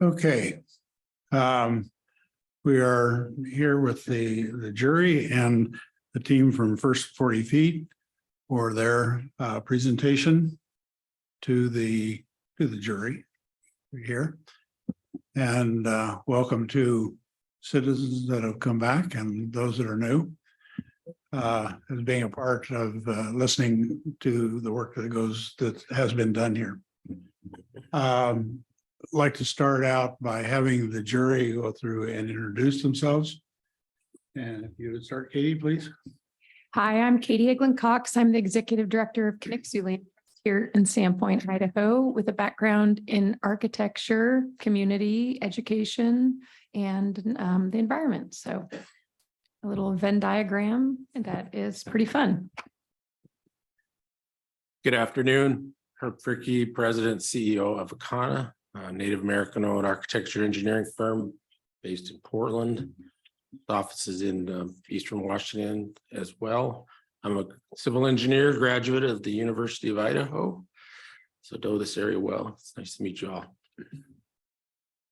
Okay. We are here with the jury and the team from First 40 Feet for their presentation to the jury here. And welcome to citizens that have come back and those that are new, as being a part of listening to the work that has been done here. Like to start out by having the jury go through and introduce themselves. And if you would start, Katie, please. Hi, I'm Katie Eglin Cox. I'm the Executive Director of Connexu Land here in Sandpoint, Idaho, with a background in architecture, community, education, and the environment. So a little Venn diagram, and that is pretty fun. Good afternoon. Herb Fricke, President, CEO of Akana, a Native American-owned architecture engineering firm based in Portland. The office is in Eastern Washington as well. I'm a civil engineer, graduate of the University of Idaho, so know this area well. It's nice to meet you all.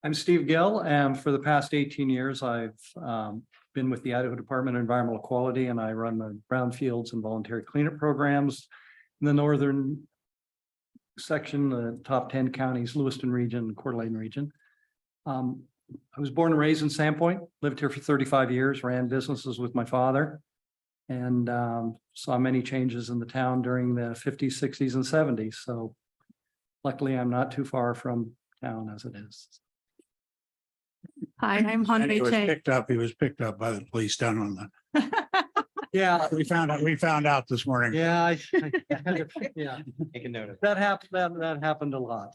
I'm Steve Gill, and for the past 18 years, I've been with the Idaho Department of Environmental Quality, and I run the brownfields and voluntary cleanup programs in the northern section, the top 10 counties, Lewiston region, Coeur d'Alene region. I was born and raised in Sandpoint, lived here for 35 years, ran businesses with my father, and saw many changes in the town during the 50s, 60s, and 70s. So luckily, I'm not too far from town as it is. Hi, I'm Han And Mei Chang. he was picked up by the police down on the, Yeah, we found out this morning. yeah, yeah. Make a note of That happened a lot.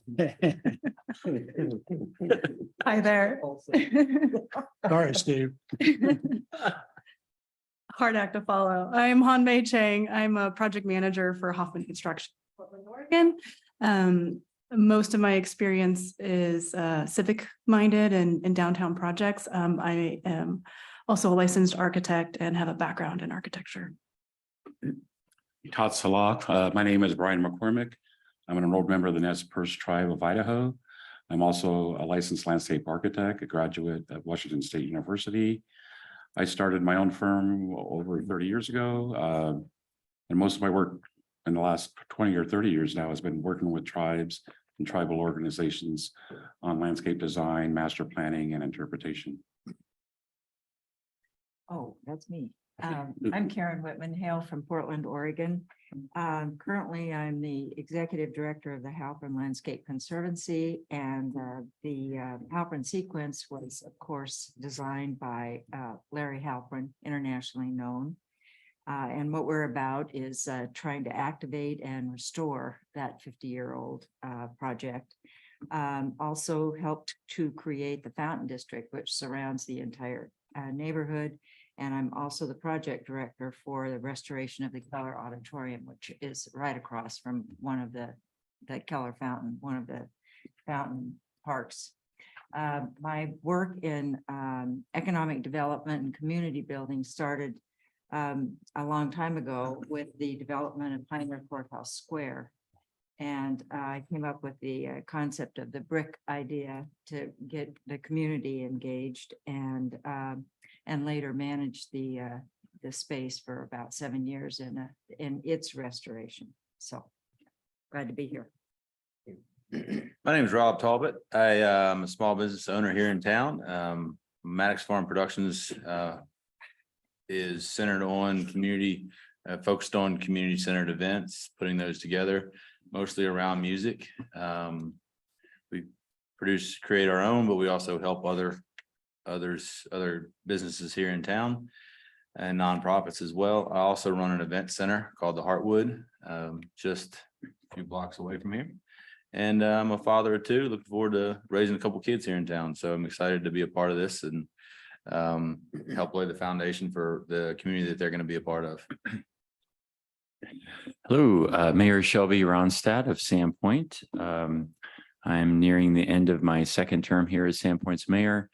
Hi there. Sorry, Steve. Hard act to follow. I'm Han Mei Chang. I'm a project manager for Hoffman Construction, Portland, Oregon. Most of my experience is civic minded and downtown projects. I am also a licensed architect and have a background in architecture. Todd Salah. My name is Brian McCormick. I'm an enrolled member of the Nez Perce Tribe of Idaho. I'm also a licensed landscape architect, a graduate at Washington State University. I started my own firm over 30 years ago. And most of my work in the last 20 or 30 years now has been working with tribes and tribal organizations on landscape design, master planning, and interpretation. Oh, that's me. I'm Karen Whitman Hale from Portland, Oregon. Currently, I'm the Executive Director of the Halpern Landscape Conservancy, and the Halpern sequence was, of course, designed by Larry Halpern, internationally known. And what we're about is trying to activate and restore that 50-year-old project. Also helped to create the Fountain District, which surrounds the entire neighborhood. And I'm also the project director for the restoration of the Keller Auditorium, which is right across from one of the Keller Fountain, one of the fountain parks. My work in economic development and community building started a long time ago with the development of Pioneer Courthouse Square. And I came up with the concept of the brick idea to get the community engaged, and later managed the space for about 7 years in its restoration. So glad to be here. My name is Rob Talbot. I am a small business owner here in town. Maddox Farm Productions is centered on community, focused on community-centered events, putting those together, mostly around music. We create our own, but we also help other businesses here in town and nonprofits as well. I also run an event center called the Heartwood, just a few blocks away from here. And I'm a father of two, looking forward to raising a couple kids here in town. So I'm excited to be a part of this and help lay the foundation for the community that they're going to be a part of. Hello, Mayor Shelby Ronstadt of Sandpoint. I'm nearing the end of my second term here as Sandpoint's mayor.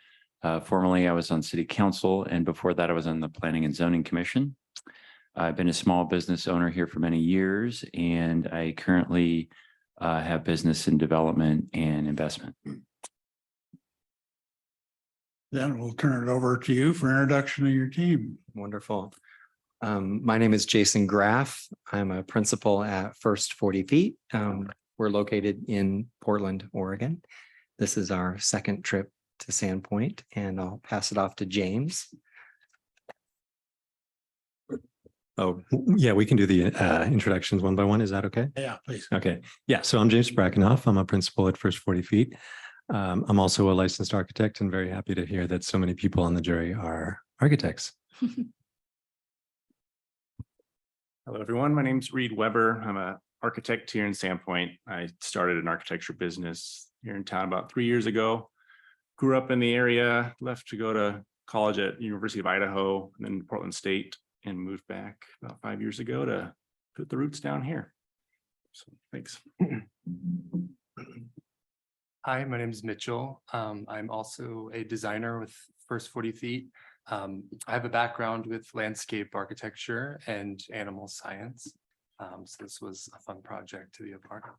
Formerly, I was on city council, and before that, I was on the Planning and Zoning Commission. I've been a small business owner here for many years, and I currently have business in development and investment. Then we'll turn it over to you for introduction of your team. Wonderful. My name is Jason Graff. I'm a principal at First 40 Feet. We're located in Portland, Oregon. This is our second trip to Sandpoint, and I'll pass it off to James. Oh, yeah, we can do the introductions one by one. Is that okay? Yeah, please. Okay. Yeah, so I'm James Brackenoff. I'm a principal at First 40 Feet. I'm also a licensed architect and very happy to hear that so many people on the jury are architects. Hello, everyone. My name's Reed Weber. I'm an architect here in Sandpoint. I started an architecture business here in town about 3 years ago. Grew up in the area, left to go to college at University of Idaho and then Portland State, and moved back about 5 years ago to put the roots down here. So thanks. Hi, my name is Mitchell. I'm also a designer with First 40 Feet. I have a background with landscape architecture and animal science. So this was a fun project to be a part of.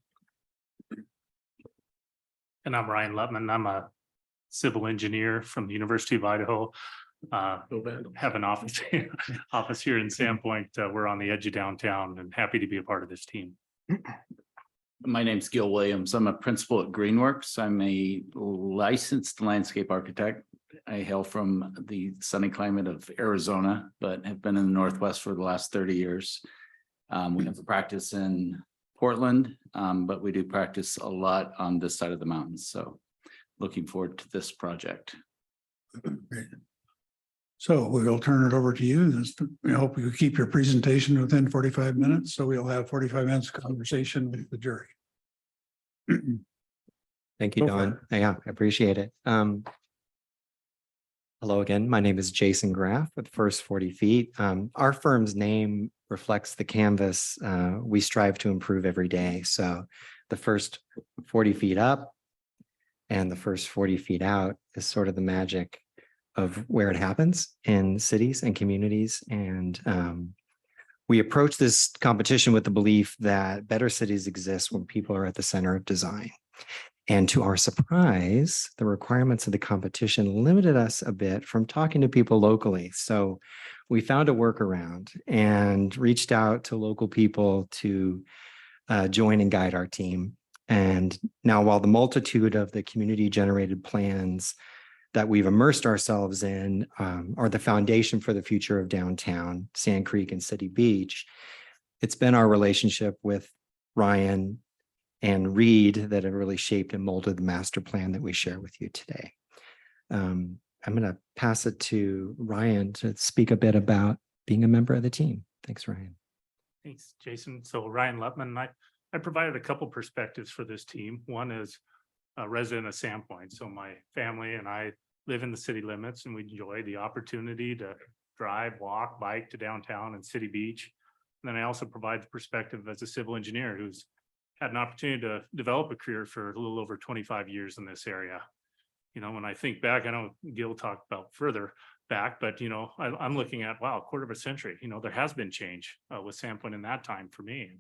And I'm Ryan Lutman. I'm a civil engineer from the University of Idaho. Have an office here in Sandpoint. We're on the edge of downtown and happy to be a part of this team. My name's Gil Williams. I'm a principal at Greenworks. I'm a licensed landscape architect. I hail from the sunny climate of Arizona, but have been in the Northwest for the last 30 years. We have a practice in Portland, but we do practice a lot on this side of the mountains. So looking forward to this project. Great. So we will turn it over to you. We hope you keep your presentation within 45 minutes. So we'll have 45 minutes of conversation with the jury. Thank you, Go for Don. Yeah, I appreciate it. Hello again. My name is Jason Graff with First 40 Feet. Our firm's name reflects the canvas we strive to improve every day. So the first 40 feet up and the first 40 feet out is sort of the magic of where it happens in cities and communities. And we approach this competition with the belief that better cities exist when people are at the center of design. And to our surprise, the requirements of the competition limited us a bit from talking to people locally. So we found a workaround and reached out to local people to join and guide our team. And now, while the multitude of the community generated plans that we've immersed ourselves in are the foundation for the future of downtown, Sand Creek and City Beach, it's been our relationship with Ryan and Reed that have really shaped and molded the master plan that we share with you today. I'm going to pass it to Ryan to speak a bit about being a member of the team. Thanks, Ryan. Thanks, Jason. So Ryan Lutman, I provided a couple perspectives for this team. One is a resident of Sandpoint. So my family and I live in the city limits, and we enjoy the opportunity to drive, walk, bike to downtown and City Beach. And then I also provide the perspective as a civil engineer who's had an opportunity to develop a career for a little over 25 years in this area. You know, when I think back, I know Gil talked about further back, but you know, I'm looking at, wow, a quarter of a century. You know, there has been change with Sandpoint in that time for me.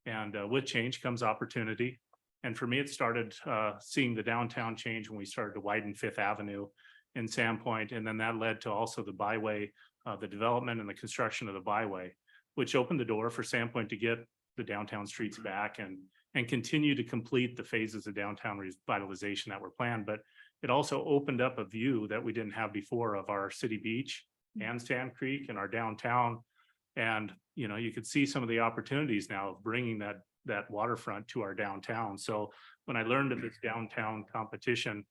And with change comes opportunity. And for me, it started seeing the downtown change when we started to widen Fifth Avenue in Sandpoint. And then that led to also the byway, the development and the construction of the byway, which opened the door for Sandpoint to get the downtown streets back and continue to complete the phases of downtown revitalization that were planned. But it also opened up a view that we didn't have before of our City Beach and Sand Creek and our downtown. And, you know, you could see some of the opportunities now of bringing that waterfront to our downtown. So when I learned of this downtown competition,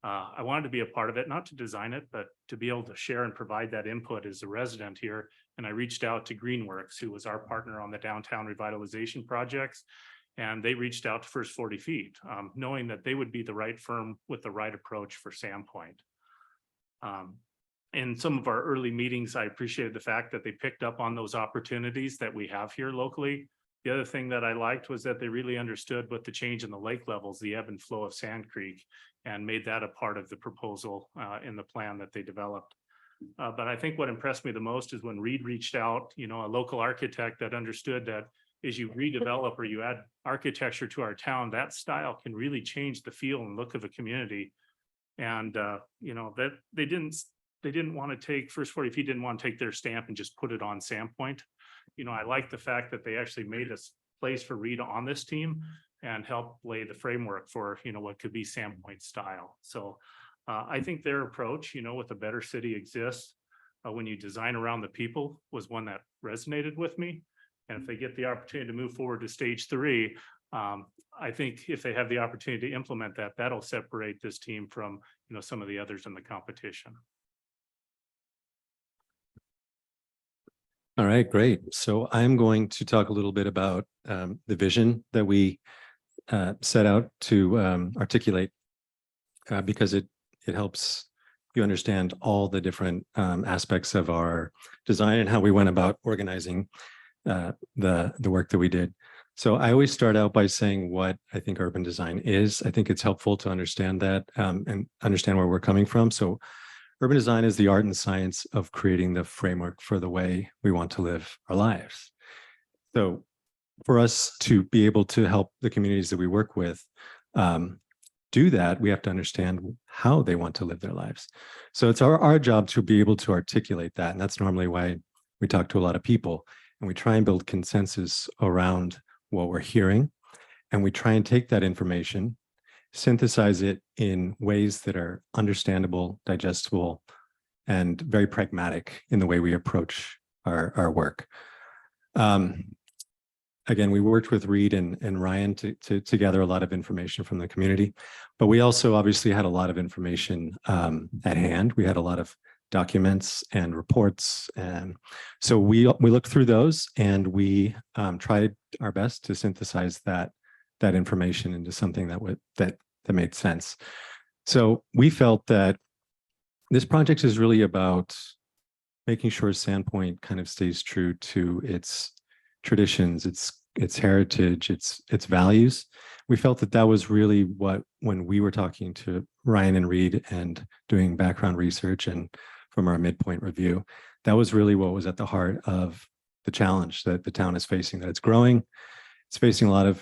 I wanted to be a part of it, not to design it, but to be able to share and provide that input as a resident here. And I reached out to Greenworks, who was our partner on the downtown revitalization projects. And they reached out to First 40 Feet, knowing that they would be the right firm with the right approach for Sandpoint. In some of our early meetings, I appreciated the fact that they picked up on those opportunities that we have here locally. The other thing that I liked was that they really understood what the change in the lake levels, the ebb and flow of Sand Creek, and made that a part of the proposal in the plan that they developed. But I think what impressed me the most is when Reed reached out, you know, a local architect that understood that as you redevelop or you add architecture to our town, that style can really change the feel and look of a community. And, you know, that they didn't want to take, First 40 Feet didn't want to take their stamp and just put it on Sandpoint. You know, I like the fact that they actually made a place for Rita on this team and help lay the framework for, you know, what could be Sandpoint style. So I think their approach, you know, with a better city exists, when you design around the people, was one that resonated with me. And if they get the opportunity to move forward to stage 3, I think if they have the opportunity to implement that, that'll separate this team from, you know, some of the others in the competition. All right, great. So I'm going to talk a little bit about the vision that we set out to articulate because it helps you understand all the different aspects of our design and how we went about organizing the work that we did. So I always start out by saying what I think urban design is. I think it's helpful to understand that and understand where we're coming from. So urban design is the art and science of creating the framework for the way we want to live our lives. So for us to be able to help the communities that we work with do that, we have to understand how they want to live their lives. So it's our job to be able to articulate that. And that's normally why we talk to a lot of people and we try and build consensus around what we're hearing. And we try and take that information, synthesize it in ways that are understandable, digestible, and very pragmatic in the way we approach our work. Again, we worked with Reed and Ryan to gather a lot of information from the community, but we also obviously had a lot of information at hand. We had a lot of documents and reports, and so we looked through those and we tried our best to synthesize that information into something that made sense. So we felt that this project is really about making sure Sandpoint kind of stays true to its traditions, its heritage, its values. We felt that was really what, when we were talking to Ryan and Reed and doing background research and from our midpoint review, that was really what was at the heart of the challenge that the town is facing, that it's growing. It's facing a lot of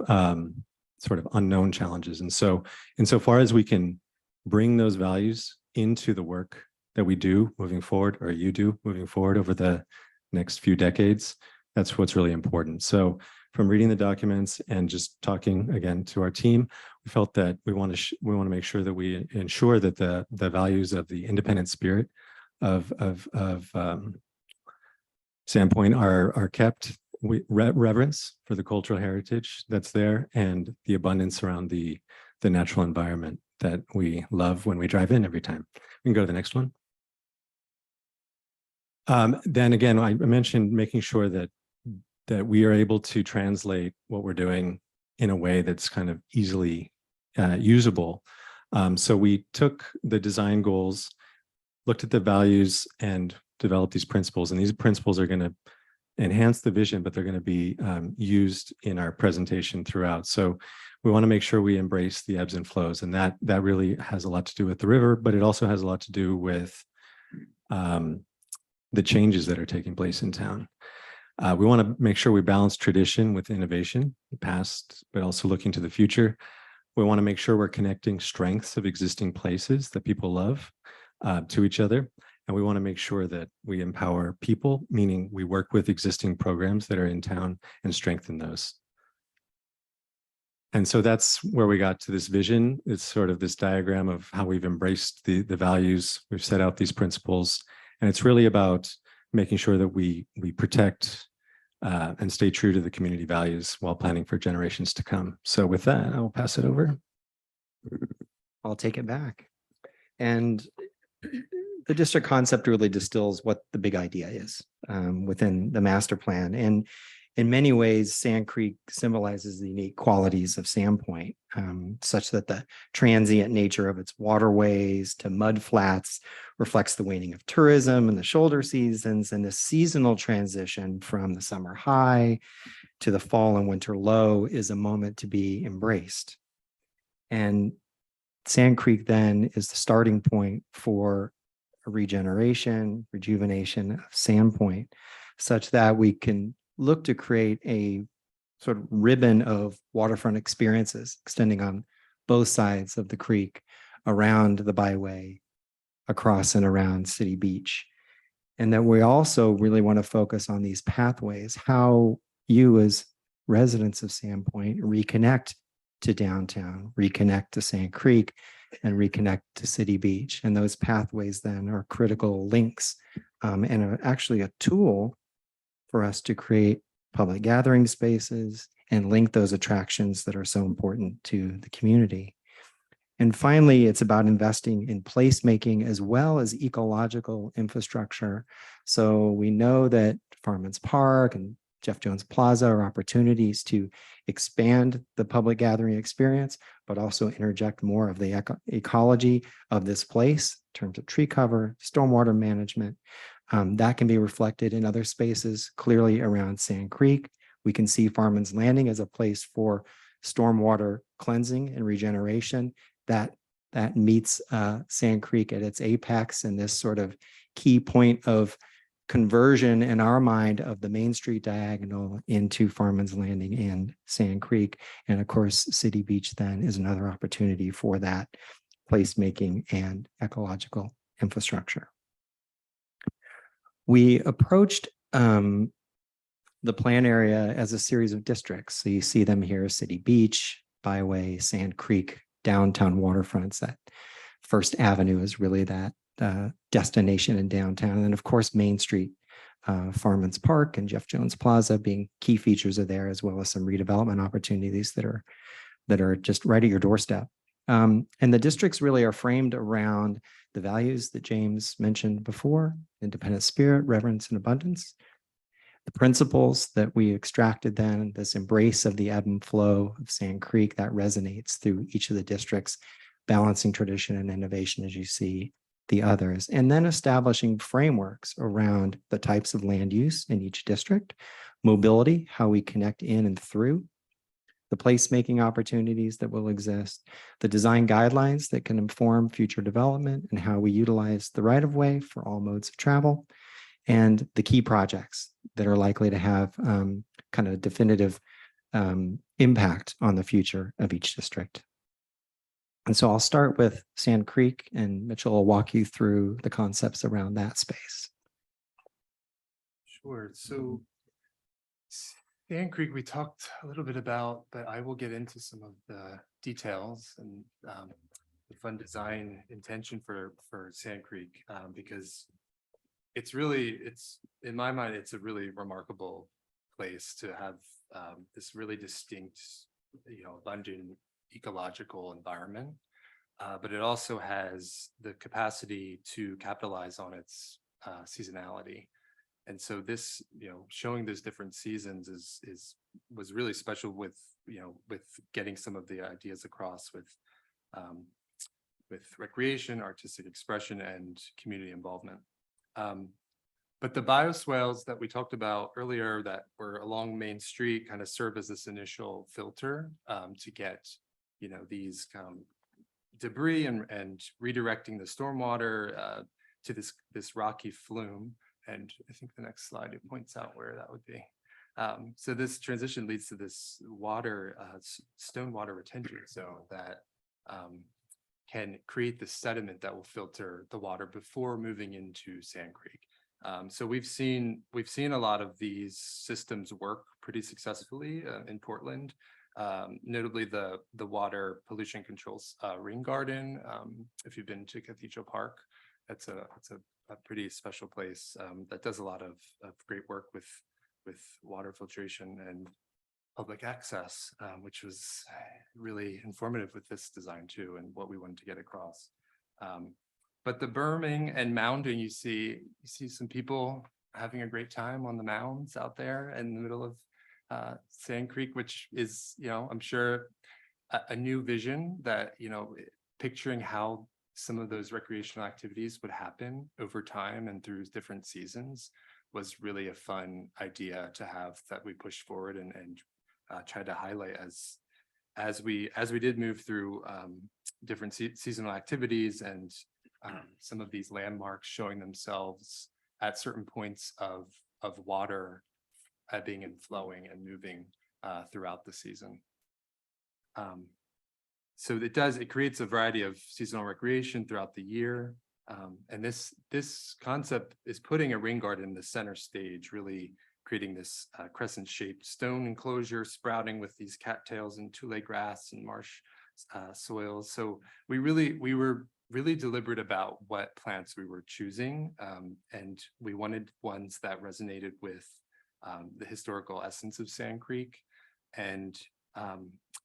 sort of unknown challenges. And so insofar as we can bring those values into the work that we do moving forward, or you do moving forward over the next few decades, that's what's really important. So from reading the documents and just talking again to our team, we felt that we want to make sure that we ensure that the values of the independent spirit of Sandpoint are kept. We reverence for the cultural heritage that's there and the abundance around the natural environment that we love when we drive in every time. We can go to the next one. Then again, I mentioned making sure that we are able to translate what we're doing in a way that's kind of easily usable. So we took the design goals, looked at the values, and developed these principles. And these principles are going to enhance the vision, but they're going to be used in our presentation throughout. So we want to make sure we embrace the ebbs and flows. And that really has a lot to do with the river, but it also has a lot to do with the changes that are taking place in town. We want to make sure we balance tradition with innovation, the past, but also looking to the future. We want to make sure we're connecting strengths of existing places that people love to each other. And we want to make sure that we empower people, meaning we work with existing programs that are in town and strengthen those. And so that's where we got to this vision. It's sort of this diagram of how we've embraced the values. We've set out these principles, and it's really about making sure that we protect and stay true to the community values while planning for generations to come. So with that, I'll pass it over. I'll take it back. And the district concept really distills what the big idea is within the master plan. And in many ways, Sand Creek symbolizes the unique qualities of Sandpoint, such that the transient nature of its waterways to mud flats reflects the waning of tourism and the shoulder seasons, and the seasonal transition from the summer high to the fall and winter low is a moment to be embraced. And Sand Creek then is the starting point for a regeneration, rejuvenation of Sandpoint, such that we can look to create a sort of ribbon of waterfront experiences extending on both sides of the creek around the byway, across and around City Beach. And then we also really want to focus on these pathways, how you as residents of Sandpoint reconnect to downtown, reconnect to Sand Creek, and reconnect to City Beach. And those pathways then are critical links and are actually a tool for us to create public gathering spaces and link those attractions that are so important to the community. And finally, it's about investing in placemaking as well as ecological infrastructure. So we know that Farmans Park and Jeff Jones Plaza are opportunities to expand the public gathering experience, but also interject more of the ecology of this place in terms of tree cover, stormwater management. That can be reflected in other spaces, clearly around Sand Creek. We can see Farmans Landing as a place for stormwater cleansing and regeneration that meets Sand Creek at its apex and this sort of key point of conversion in our mind of the Main Street diagonal into Farmans Landing and Sand Creek. And of course, City Beach then is another opportunity for that placemaking and ecological infrastructure. We approached the plan area as a series of districts. So you see them here: City Beach, Byway, Sand Creek, downtown waterfronts. That First Avenue is really that destination in downtown. And then of course, Main Street, Farmans Park and Jeff Jones Plaza being key features are there, as well as some redevelopment opportunities that are just right at your doorstep. And the districts really are framed around the values that James mentioned before: independent spirit, reverence, and abundance. The principles that we extracted then, this embrace of the ebb and flow of Sand Creek, that resonates through each of the districts, balancing tradition and innovation as you see the others, and then establishing frameworks around the types of land use in each district, mobility, how we connect in and through, the placemaking opportunities that will exist, the design guidelines that can inform future development, and how we utilize the right-of-way for all modes of travel, and the key projects that are likely to have kind of definitive impact on the future of each district. And so I'll start with Sand Creek, and Mitchell will walk you through the concepts around that space. Sure. So Sand Creek, we talked a little bit about, but I will get into some of the details and the fun design intention for Sand Creek, because it's in my mind, it's a really remarkable place to have this really distinct, abundant ecological environment, but it also has the capacity to capitalize on its seasonality. And so this, showing those different seasons was really special with getting some of the ideas across with recreation, artistic expression, and community involvement. But the bioswales that we talked about earlier that were along Main Street kind of serve as this initial filter to get, these debris and redirecting the stormwater to this rocky flume. And I think the next slide, it points out where that would be. So this transition leads to this water, stone water retention zone that can create the sediment that will filter the water before moving into Sand Creek. So we've seen a lot of these systems work pretty successfully in Portland. Notably the water pollution controls rain garden. If you've been to Cathedral Park, that's a pretty special place that does a lot of great work with water filtration and public access, which was really informative with this design too, and what we wanted to get across. But the berming and mounding, you see some people having a great time on the mounds out there in the middle of Sand Creek, which is, I'm sure a new vision that, picturing how some of those recreational activities would happen over time and through different seasons was really a fun idea to have that we pushed forward and tried to highlight as we did move through different seasonal activities and some of these landmarks showing themselves at certain points of water ebbing and flowing and moving throughout the season. So it creates a variety of seasonal recreation throughout the year. And this concept is putting a rain garden in the center stage, really creating this crescent shaped stone enclosure sprouting with these cattails and tule grass and marsh soils. So we were really deliberate about what plants we were choosing. And we wanted ones that resonated with the historical essence of Sand Creek. And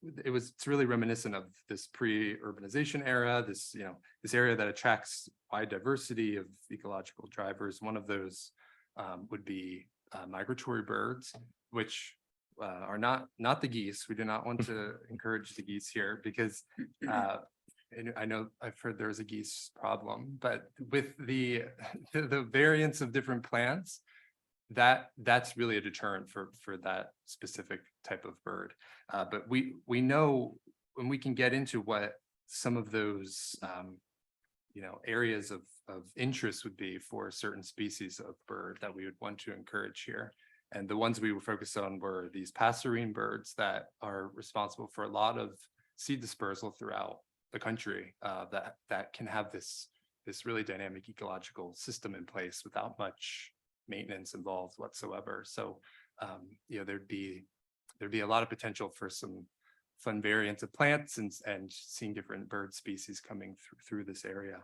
it's really reminiscent of this pre-urbanization era, this area that attracts wide diversity of ecological drivers. One of those would be migratory birds, which are not the geese. We do not want to encourage the geese here because and I know I've heard there's a geese problem, but with the variants of different plants, that's really a deterrent for that specific type of bird. But we know when we can get into what some of those areas of interest would be for certain species of bird that we would want to encourage here. And the ones we were focused on were these passerine birds that are responsible for a lot of seed dispersal throughout the country, that can have this really dynamic ecological system in place without much maintenance involved whatsoever. So there'd be a lot of potential for some fun variants of plants and seeing different bird species coming through this area.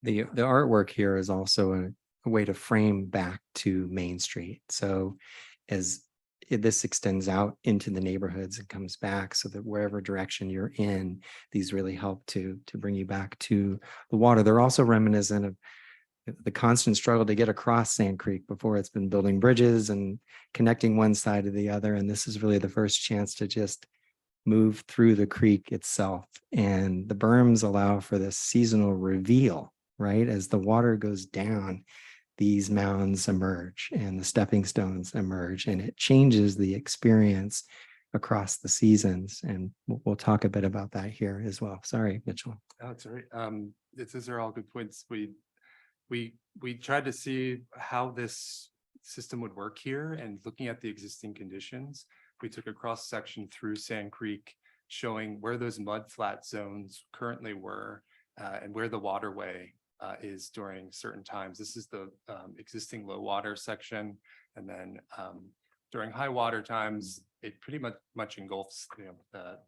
The artwork here is also a way to frame back to Main Street. So as this extends out into the neighborhoods and comes back, so that wherever direction you're in, these really help to bring you back to the water. They're also reminiscent of the constant struggle to get across Sand Creek before. It's been building bridges and connecting one side to the other. And this is really the first chance to just move through the creek itself. And the berms allow for this seasonal reveal, right? As the water goes down, these mounds emerge and the stepping stones emerge, and it changes the experience across the seasons. And we'll talk a bit about that here as well. Sorry, Mitchell. Oh, it's all right. These are all good points. We tried to see how this system would work here, and looking at the existing conditions, we took a cross section through Sand Creek, showing where those mud flat zones currently were, and where the waterway is during certain times. This is the existing low water section, and then during high water times, it pretty much engulfs the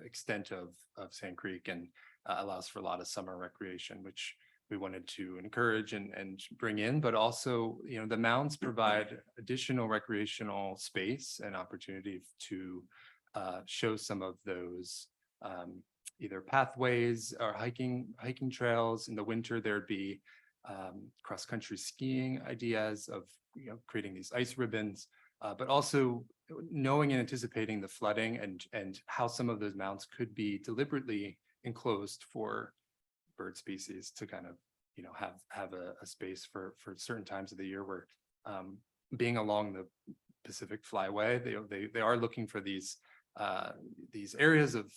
extent of Sand Creek, and allows for a lot of summer recreation, which we wanted to encourage and bring in. But also, the mounds provide additional recreational space and opportunity to show some of those either pathways or hiking trails. In the winter, there'd be cross-country skiing ideas of creating these ice ribbons, but also knowing and anticipating the flooding and how some of those mounds could be deliberately enclosed for bird species to kind of have a space for certain times of the year where being along the Pacific Flyway, they are looking for these areas of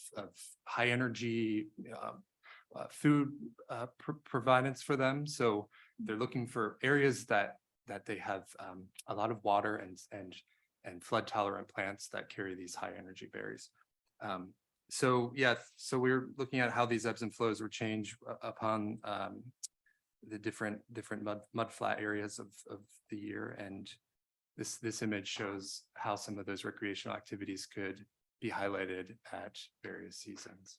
high energy food providence for them. So they're looking for areas that they have a lot of water and flood tolerant plants that carry these high energy berries. So we're looking at how these ebbs and flows would change upon the different mud flat areas of the year, and this image shows how some of those recreational activities could be highlighted at various seasons.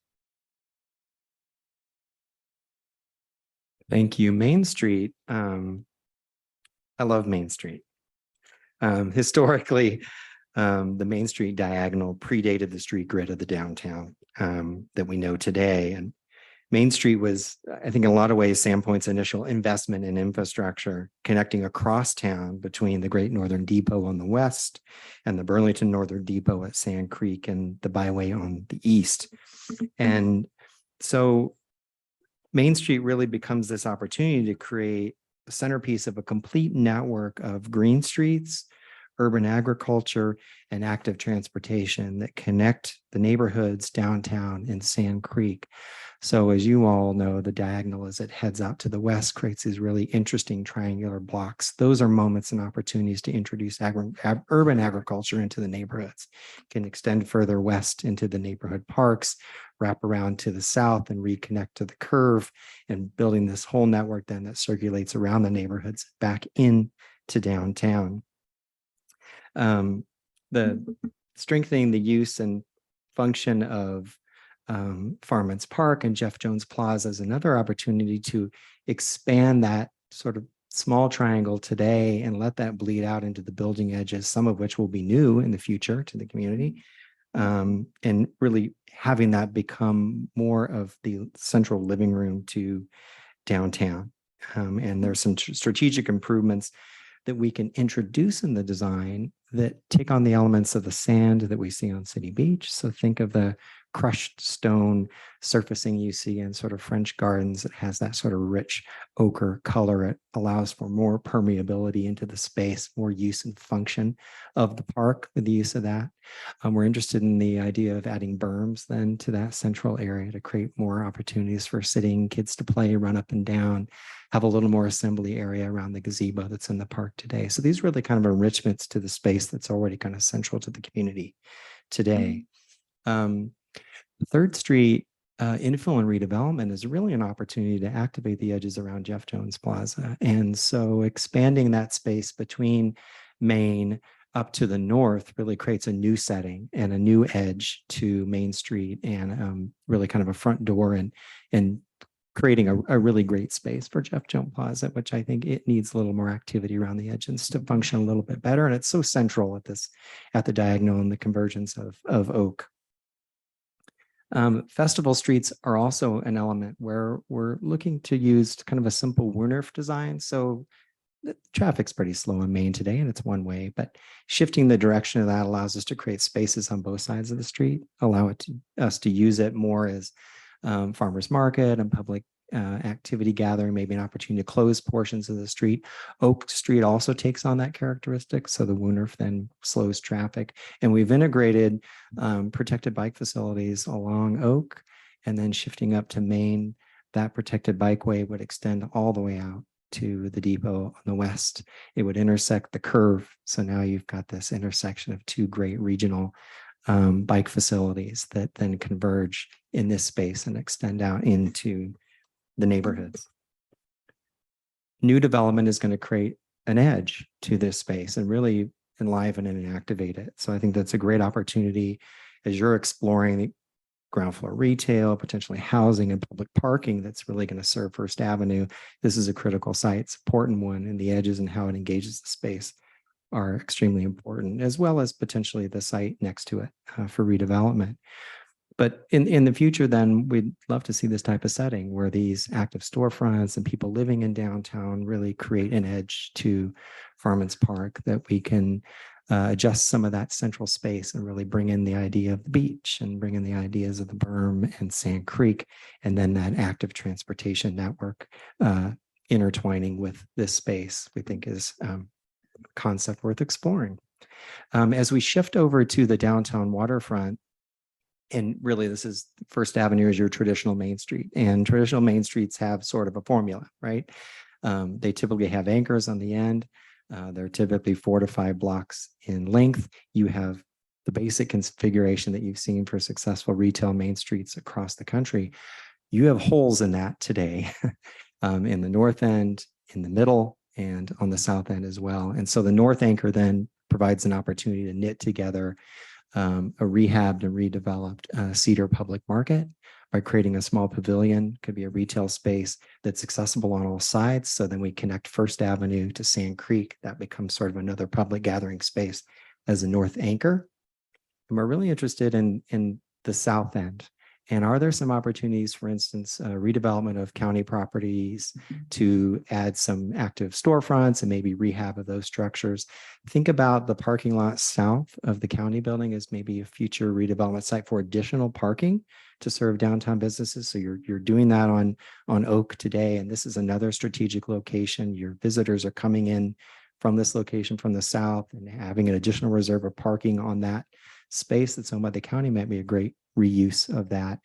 Thank you. Main Street. I love Main Street. Historically, the Main Street diagonal predated the street grid of the downtown that we know today. And Main Street was, I think, in a lot of ways, Sandpoint's initial investment in infrastructure, connecting across town between the Great Northern Depot on the west and the Burlington Northern Depot at Sand Creek and the byway on the east. And so Main Street really becomes this opportunity to create a centerpiece of a complete network of green streets, urban agriculture, and active transportation that connect the neighborhoods downtown in Sand Creek. So as you all know, the diagonal as it heads out to the west creates these really interesting triangular blocks. Those are moments and opportunities to introduce urban agriculture into the neighborhoods. Can extend further west into the neighborhood parks, wrap around to the south and reconnect to the curve, and building this whole network then that circulates around the neighborhoods back into downtown. The strengthening the use and function of Farmans Park and Jeff Jones Plaza is another opportunity to expand that sort of small triangle today and let that bleed out into the building edges, some of which will be new in the future to the community, and really having that become more of the central living room to downtown. And there's some strategic improvements that we can introduce in the design that take on the elements of the sand that we see on City Beach. So think of the crushed stone surfacing you see in sort of French gardens. It has that sort of rich ochre color. It allows for more permeability into the space, more use and function of the park with the use of that. We're interested in the idea of adding berms then to that central area to create more opportunities for sitting, kids to play, run up and down, have a little more assembly area around the gazebo that's in the park today. So these are really kind of enrichments to the space that's already kind of central to the community today. 3rd Street infill and redevelopment is really an opportunity to activate the edges around Jeff Jones Plaza. And so expanding that space between Main up to the north really creates a new setting and a new edge to Main Street, and really kind of a front door and creating a really great space for Jeff Jones Plaza, which I think it needs a little more activity around the edges to function a little bit better. And it's so central at the diagonal and the convergence of Oak. Festival streets are also an element where we're looking to use kind of a simple Wernerf design. So the traffic's pretty slow in Maine today and it's one way, but shifting the direction of that allows us to create spaces on both sides of the street, allow us to use it more as farmers market and public activity gathering, maybe an opportunity to close portions of the street. Oak Street also takes on that characteristic. So the Wernerf then slows traffic. And we've integrated protected bike facilities along Oak, and then shifting up to Main, that protected bikeway would extend all the way out to the depot on the west. It would intersect the curve. So now you've got this intersection of two great regional bike facilities that then converge in this space and extend out into the neighborhoods. New development is going to create an edge to this space and really enliven and activate it. So I think that's a great opportunity as you're exploring the ground floor retail, potentially housing and public parking that's really going to serve First Avenue. This is a critical site, it's an important one, and the edges and how it engages the space are extremely important, as well as potentially the site next to it for redevelopment. But in the future, then we'd love to see this type of setting where these active storefronts and people living in downtown really create an edge to Farmans Park, that we can adjust some of that central space and really bring in the idea of the beach and bring in the ideas of the berm and Sand Creek, and then that active transportation network intertwining with this space, we think is a concept worth exploring. As we shift over to the downtown waterfront, and really this is First Avenue is your traditional Main Street, and traditional Main Streets have sort of a formula, right? They typically have anchors on the end. They're typically 4 to 5 blocks in length. You have the basic configuration that you've seen for successful retail Main Streets across the country. You have holes in that today in the north end, in the middle, and on the south end as well. And so the north anchor then provides an opportunity to knit together a rehabbed and redeveloped Cedar Public Market by creating a small pavilion, could be a retail space that's accessible on all sides. So then we connect First Avenue to Sand Creek. That becomes sort of another public gathering space as a north anchor. And we're really interested in the south end. And are there some opportunities, for instance, redevelopment of county properties to add some active storefronts and maybe rehab of those structures? Think about the parking lot south of the county building as maybe a future redevelopment site for additional parking to serve downtown businesses. So you're doing that on Oak today, and this is another strategic location. Your visitors are coming in from this location from the south and having an additional reserve of parking on that space that's owned by the county might be a great reuse of that.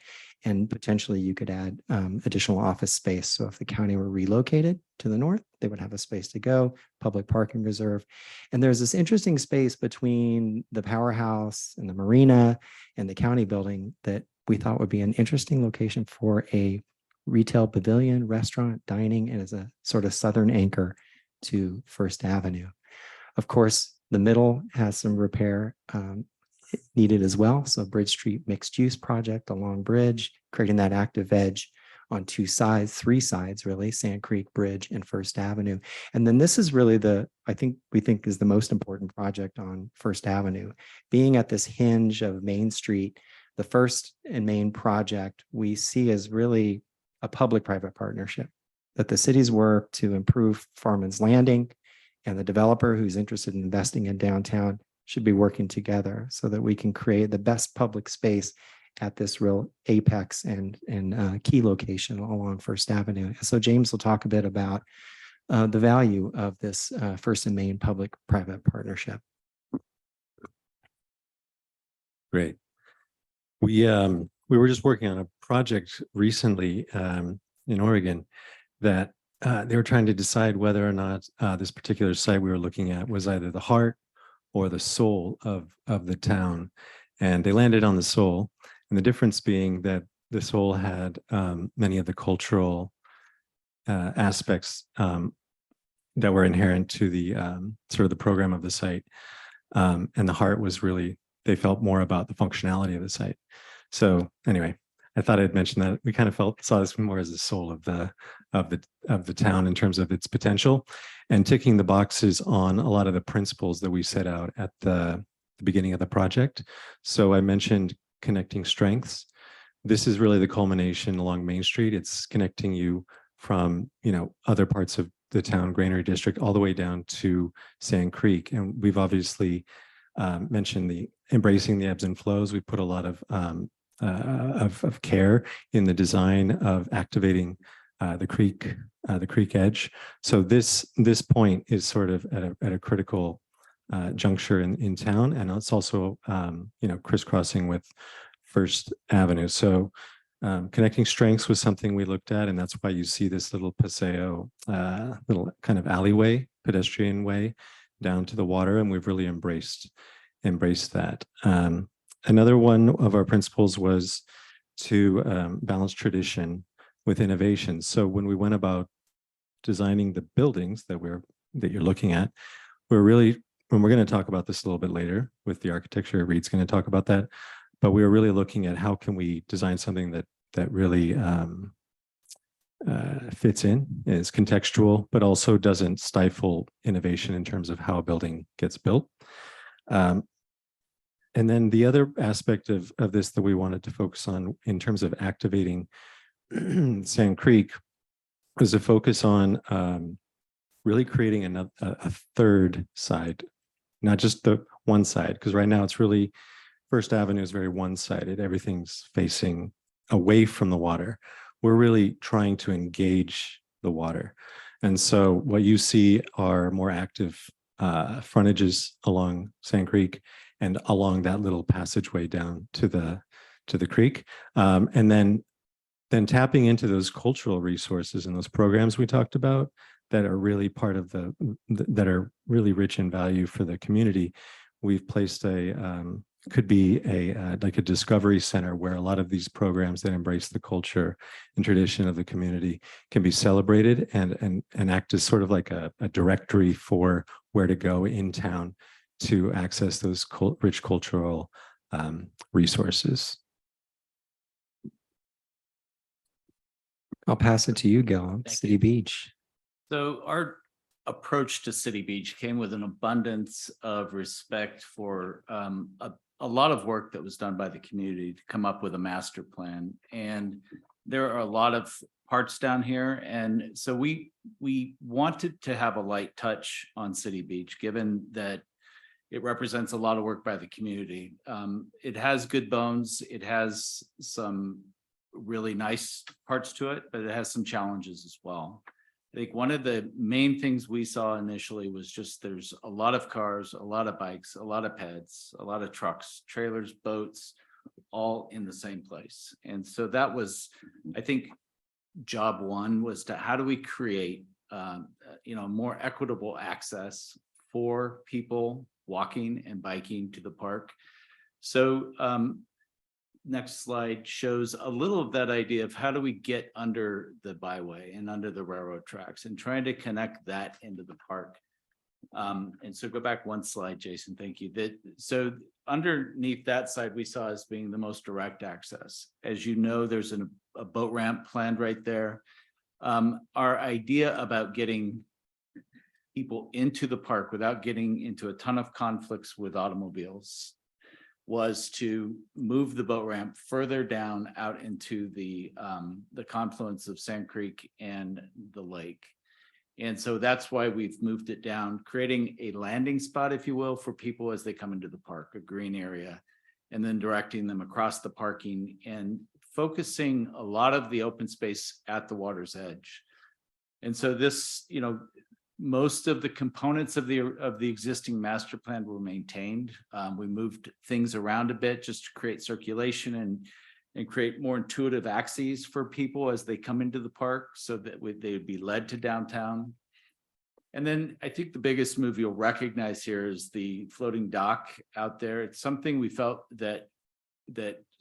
And potentially you could add additional office space. So if the county were relocated to the north, they would have a space to go, public parking reserve. And there's this interesting space between the powerhouse and the marina and the county building that we thought would be an interesting location for a retail pavilion, restaurant, dining, and as a sort of southern anchor to First Avenue. Of course, the middle has some repair needed as well. So Bridge Street mixed use project along Bridge, creating that active edge on two sides, three sides really, Sand Creek Bridge and First Avenue. And then this is really we think is the most important project on First Avenue. Being at this hinge of Main Street, the first and main project we see as really a public-private partnership, that the city's work to improve Farman's Landing and the developer who's interested in investing in downtown should be working together so that we can create the best public space at this real apex and key location along First Avenue. So James will talk a bit about the value of this first and main public-private partnership. Great. We were just working on a project recently in Oregon that they were trying to decide whether or not this particular site we were looking at was either the heart or the soul of the town. And they landed on the soul. And the difference being that the soul had many of the cultural aspects that were inherent to the sort of the program of the site. And the heart was really, they felt more about the functionality of the site. So anyway, I thought I'd mention that we kind of saw this more as the soul of the town in terms of its potential, and ticking the boxes on a lot of the principles that we set out at the beginning of the project. So I mentioned connecting strengths. This is really the culmination along Main Street. It's connecting you from other parts of the town, Granary District, all the way down to Sand Creek. And we've obviously mentioned the embracing the ebbs and flows. We put a lot of care in the design of activating the creek edge. So this point is sort of at a critical juncture in town, and it's also crisscrossing with First Avenue. So connecting strengths was something we looked at, and that's why you see this little paseo, little kind of alleyway, pedestrian way down to the water, and we've really embraced that. Another one of our principles was to balance tradition with innovation. So when we went about designing the buildings that you're looking at, we're really, and we're going to talk about this a little bit later with the architecture, Reed's going to talk about that, but we were really looking at how can we design something that really fits in, is contextual, but also doesn't stifle innovation in terms of how a building gets built. And then the other aspect of this that we wanted to focus on in terms of activating Sand Creek was to focus on really creating a third side, not just the one side, because right now it's really, First Avenue is very one-sided. Everything's facing away from the water. We're really trying to engage the water. And so what you see are more active frontages along Sand Creek and along that little passageway down to the creek. And then tapping into those cultural resources and those programs we talked about that are really part of that are really rich in value for the community. We've placed could be like a discovery center where a lot of these programs that embrace the culture and tradition of the community can be celebrated and act as sort of like a directory for where to go in town to access those rich cultural resources. I'll pass it to you, Gil, City Beach. So our approach to City Beach came with an abundance of respect for a lot of work that was done by the community to come up with a master plan. And there are a lot of parts down here. And so we wanted to have a light touch on City Beach, given that it represents a lot of work by the community. It has good bones. It has some really nice parts to it, but it has some challenges as well. I think one of the main things we saw initially was just there's a lot of cars, a lot of bikes, a lot of peds, a lot of trucks, trailers, boats, all in the same place. And so that was, I think, job one was to how do we create, more equitable access for people walking and biking to the park. So next slide shows a little of that idea of how do we get under the byway and under the railroad tracks and trying to connect that into the park. And so go back one slide, Jason, thank you. So underneath that side, we saw as being the most direct access. As you know, there's a boat ramp planned right there. Our idea about getting people into the park without getting into a ton of conflicts with automobiles was to move the boat ramp further down out into the confluence of Sand Creek and the lake. And so that's why we've moved it down, creating a landing spot, if you will, for people as they come into the park, a green area, and then directing them across the parking and focusing a lot of the open space at the water's edge. And so this, most of the components of the existing master plan were maintained. We moved things around a bit just to create circulation and create more intuitive axes for people as they come into the park so that they would be led to downtown. And then I think the biggest move you'll recognize here is the floating dock out there. It's something we felt that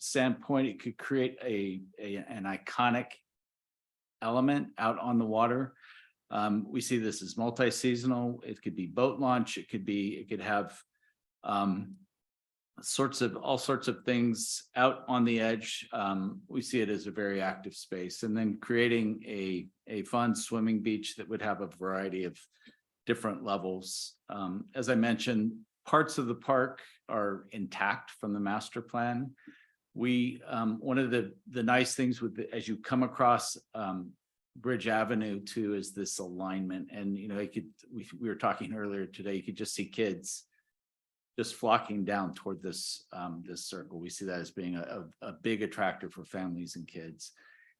Sandpoint, it could create an iconic element out on the water. We see this as multi-seasonal. It could be boat launch. It could have all sorts of things out on the edge. We see it as a very active space, and then creating a fun swimming beach that would have a variety of different levels. As I mentioned, parts of the park are intact from the master plan. One of the nice things as you come across Bridge Avenue too is this alignment, and we were talking earlier today, you could just see kids just flocking down toward this circle. We see that as being a big attractor for families and kids.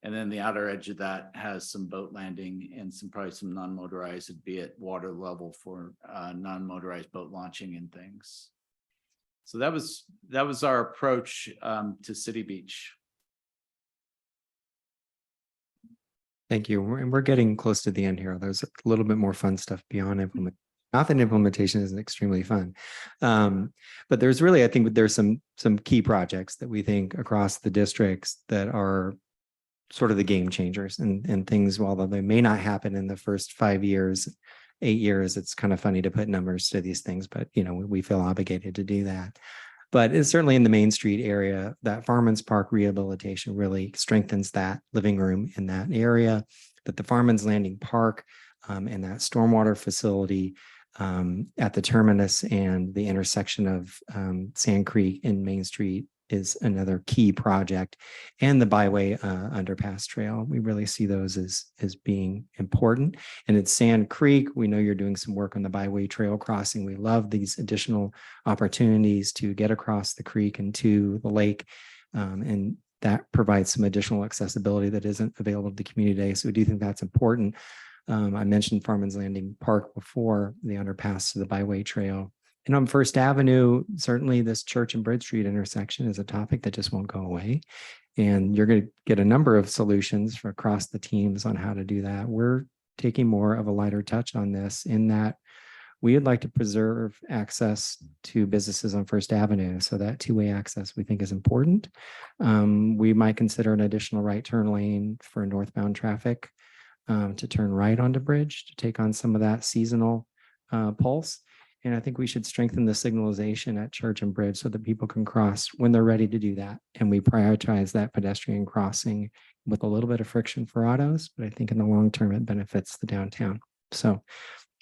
And then the outer edge of that has some boat landing and probably some non-motorized, be it water level for non-motorized boat launching and things. So that was our approach to City Beach. Thank you. And we're getting close to the end here. There's a little bit more fun stuff beyond implementation. Not that implementation isn't extremely fun, but there's really, I think there's some key projects that we think across the districts that are sort of the game changers and things, while they may not happen in the first 5 years, 8 years, it's kind of funny to put numbers to these things, but we feel obligated to do that. But it's certainly in the Main Street area, that Farmans Park rehabilitation really strengthens that living room in that area, that the Farmans Landing Park and that stormwater facility at the terminus and the intersection of Sand Creek and Main Street is another key project, and the byway underpass trail. We really see those as being important. And at Sand Creek, we know you're doing some work on the byway trail crossing. We love these additional opportunities to get across the creek and to the lake. And that provides some additional accessibility that isn't available to the community today. So we do think that's important. I mentioned Farmans Landing Park before, the underpass to the byway trail. And on First Avenue, certainly this Church and Bridge Street intersection is a topic that just won't go away. And you're going to get a number of solutions for across the teams on how to do that. We're taking more of a lighter touch on this in that we would like to preserve access to businesses on First Avenue. So that two-way access we think is important. We might consider an additional right turn lane for northbound traffic to turn right onto Bridge to take on some of that seasonal pulse. And I think we should strengthen the signalization at Church and Bridge so that people can cross when they're ready to do that. And we prioritize that pedestrian crossing with a little bit of friction for autos, but I think in the long term, it benefits the downtown. So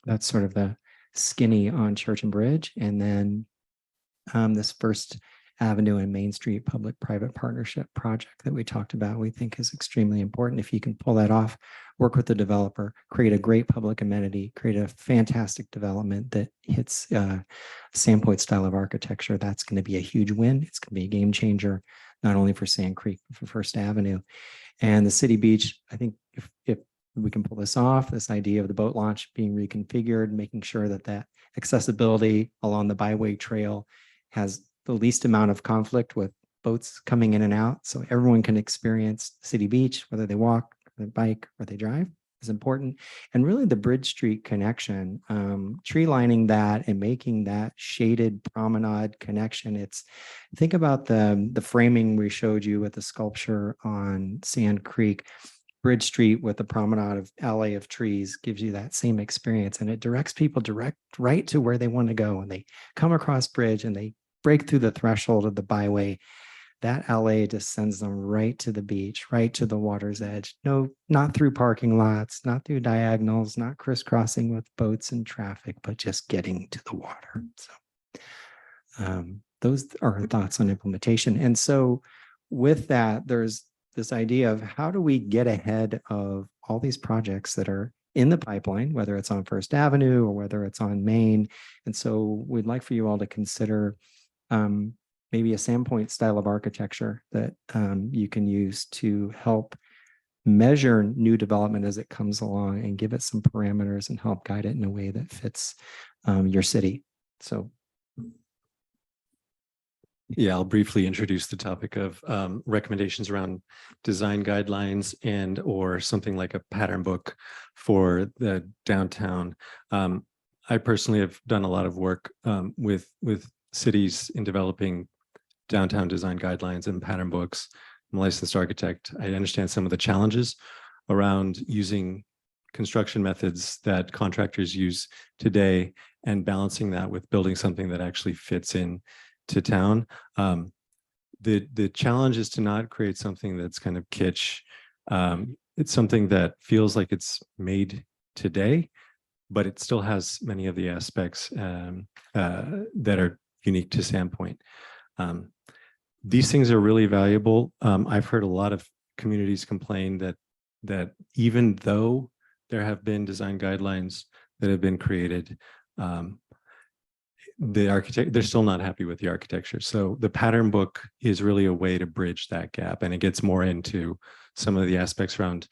that's sort of the skinny on Church and Bridge. And then this First Avenue and Main Street public-private partnership project that we talked about, we think is extremely important. If you can pull that off, work with the developer, create a great public amenity, create a fantastic development that hits Sandpoint style of architecture, that's going to be a huge win. It's going to be a game changer, not only for Sand Creek, but for First Avenue. And the City Beach, I think if we can pull this off, this idea of the boat launch being reconfigured, making sure that that accessibility along the byway trail has the least amount of conflict with boats coming in and out. So everyone can experience City Beach, whether they walk, they bike, or they drive is important. And really the Bridge Street connection, tree lining that and making that shaded promenade connection. Think about the framing we showed you with the sculpture on Sand Creek. Bridge Street with the promenade of alley of trees gives you that same experience, and it directs people right to where they want to go. And they come across Bridge and they break through the threshold of the byway. That alley just sends them right to the beach, right to the water's edge. No, not through parking lots, not through diagonals, not crisscrossing with boats and traffic, but just getting to the water. So those are our thoughts on implementation. And so with that, there's this idea of how do we get ahead of all these projects that are in the pipeline, whether it's on First Avenue or whether it's on Main. And so we'd like for you all to consider maybe a Sandpoint style of architecture that you can use to help measure new development as it comes along and give it some parameters and help guide it in a way that fits your city. So Yeah, I'll briefly introduce the topic of recommendations around design guidelines and or something like a pattern book for the downtown. I personally have done a lot of work with cities in developing downtown design guidelines and pattern books. I'm a licensed architect. I understand some of the challenges around using construction methods that contractors use today and balancing that with building something that actually fits in to town. The challenge is to not create something that's kind of kitsch. It's something that feels like it's made today, but it still has many of the aspects that are unique to Sandpoint. These things are really valuable. I've heard a lot of communities complain that even though there have been design guidelines that have been created, they're still not happy with the architecture. So the pattern book is really a way to bridge that gap, and it gets more into some of the aspects around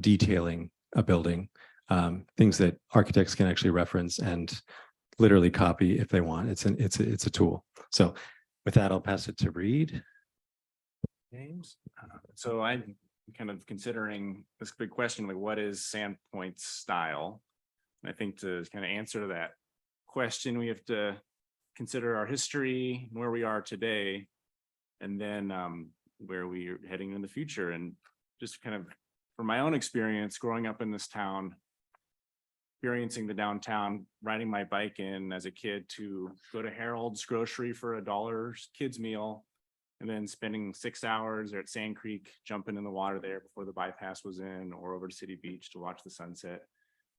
detailing a building, things that architects can actually reference and literally copy if they want. It's a tool. So with that, I'll pass it to Reed. James. So I'm kind of considering this big question, like what is Sandpoint's style? And I think to kind of answer that question, we have to consider our history, where we are today, and then where we are heading in the future. And just kind of from my own experience growing up in this town, experiencing the downtown, riding my bike in as a kid to go to Harold's grocery for $1 kids meal, and then spending 6 hours at Sand Creek, jumping in the water there before the bypass was in, or over to City Beach to watch the sunset.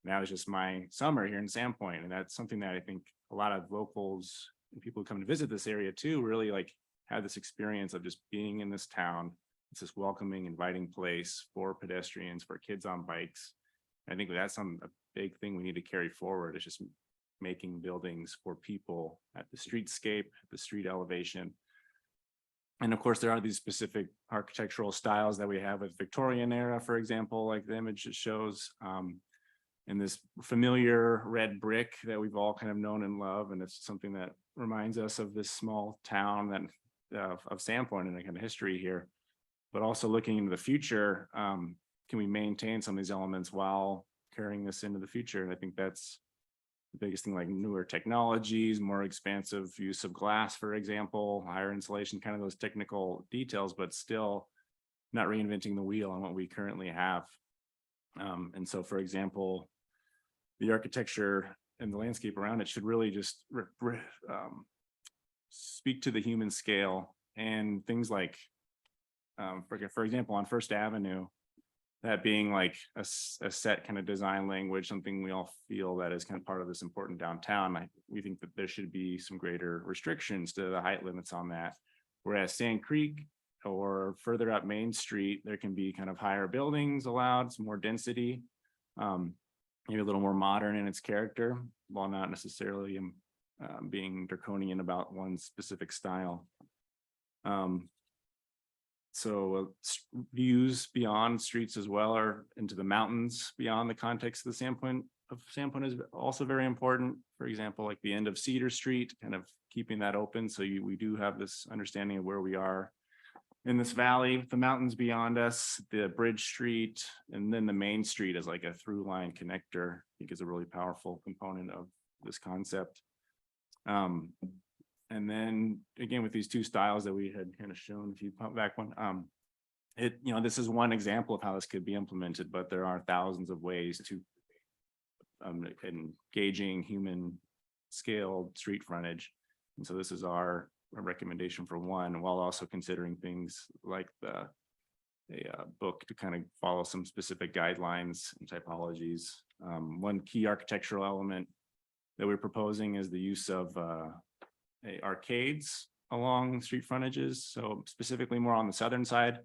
And that was just my summer here in Sandpoint. And that's something that I think a lot of locals and people who come to visit this area too, really like have this experience of just being in this town. It's this welcoming, inviting place for pedestrians, for kids on bikes. I think that's a big thing we need to carry forward, is just making buildings for people at the streetscape, at the street elevation. And of course, there are these specific architectural styles that we have with Victorian era, for example, like the image it shows, and this familiar red brick that we've all kind of known and love. And it's something that reminds us of this small town that of Sandpoint and the kind of history here. But also looking into the future, can we maintain some of these elements while carrying this into the future? And I think that's the biggest thing, like newer technologies, more expansive use of glass, for example, higher insulation, kind of those technical details, but still not reinventing the wheel on what we currently have. And so, for example, the architecture and the landscape around it should really just speak to the human scale, and things like, for example, on First Avenue, that being like a set kind of design language, something we all feel that is kind of part of this important downtown. We think that there should be some greater restrictions to the height limits on that. Whereas Sand Creek or further up Main Street, there can be kind of higher buildings allowed, some more density, maybe a little more modern in its character, while not necessarily being draconian about one specific style. Views beyond streets as well, or into the mountains beyond the context of the Sandpoint is also very important. For example, like the end of Cedar Street, kind of keeping that open. So we do have this understanding of where we are in this valley, the mountains beyond us, the Bridge Street, and then the main street as like a through line connector, I think is a really powerful component of this concept. And then again, with these two styles that we had kind of shown, if you pump back one, this is one example of how this could be implemented, but there are thousands of ways to engaging human scaled street frontage. And so this is our recommendation for one, while also considering things like a book to kind of follow some specific guidelines and typologies. One key architectural element that we're proposing is the use of arcades along street frontages. So specifically more on the southern side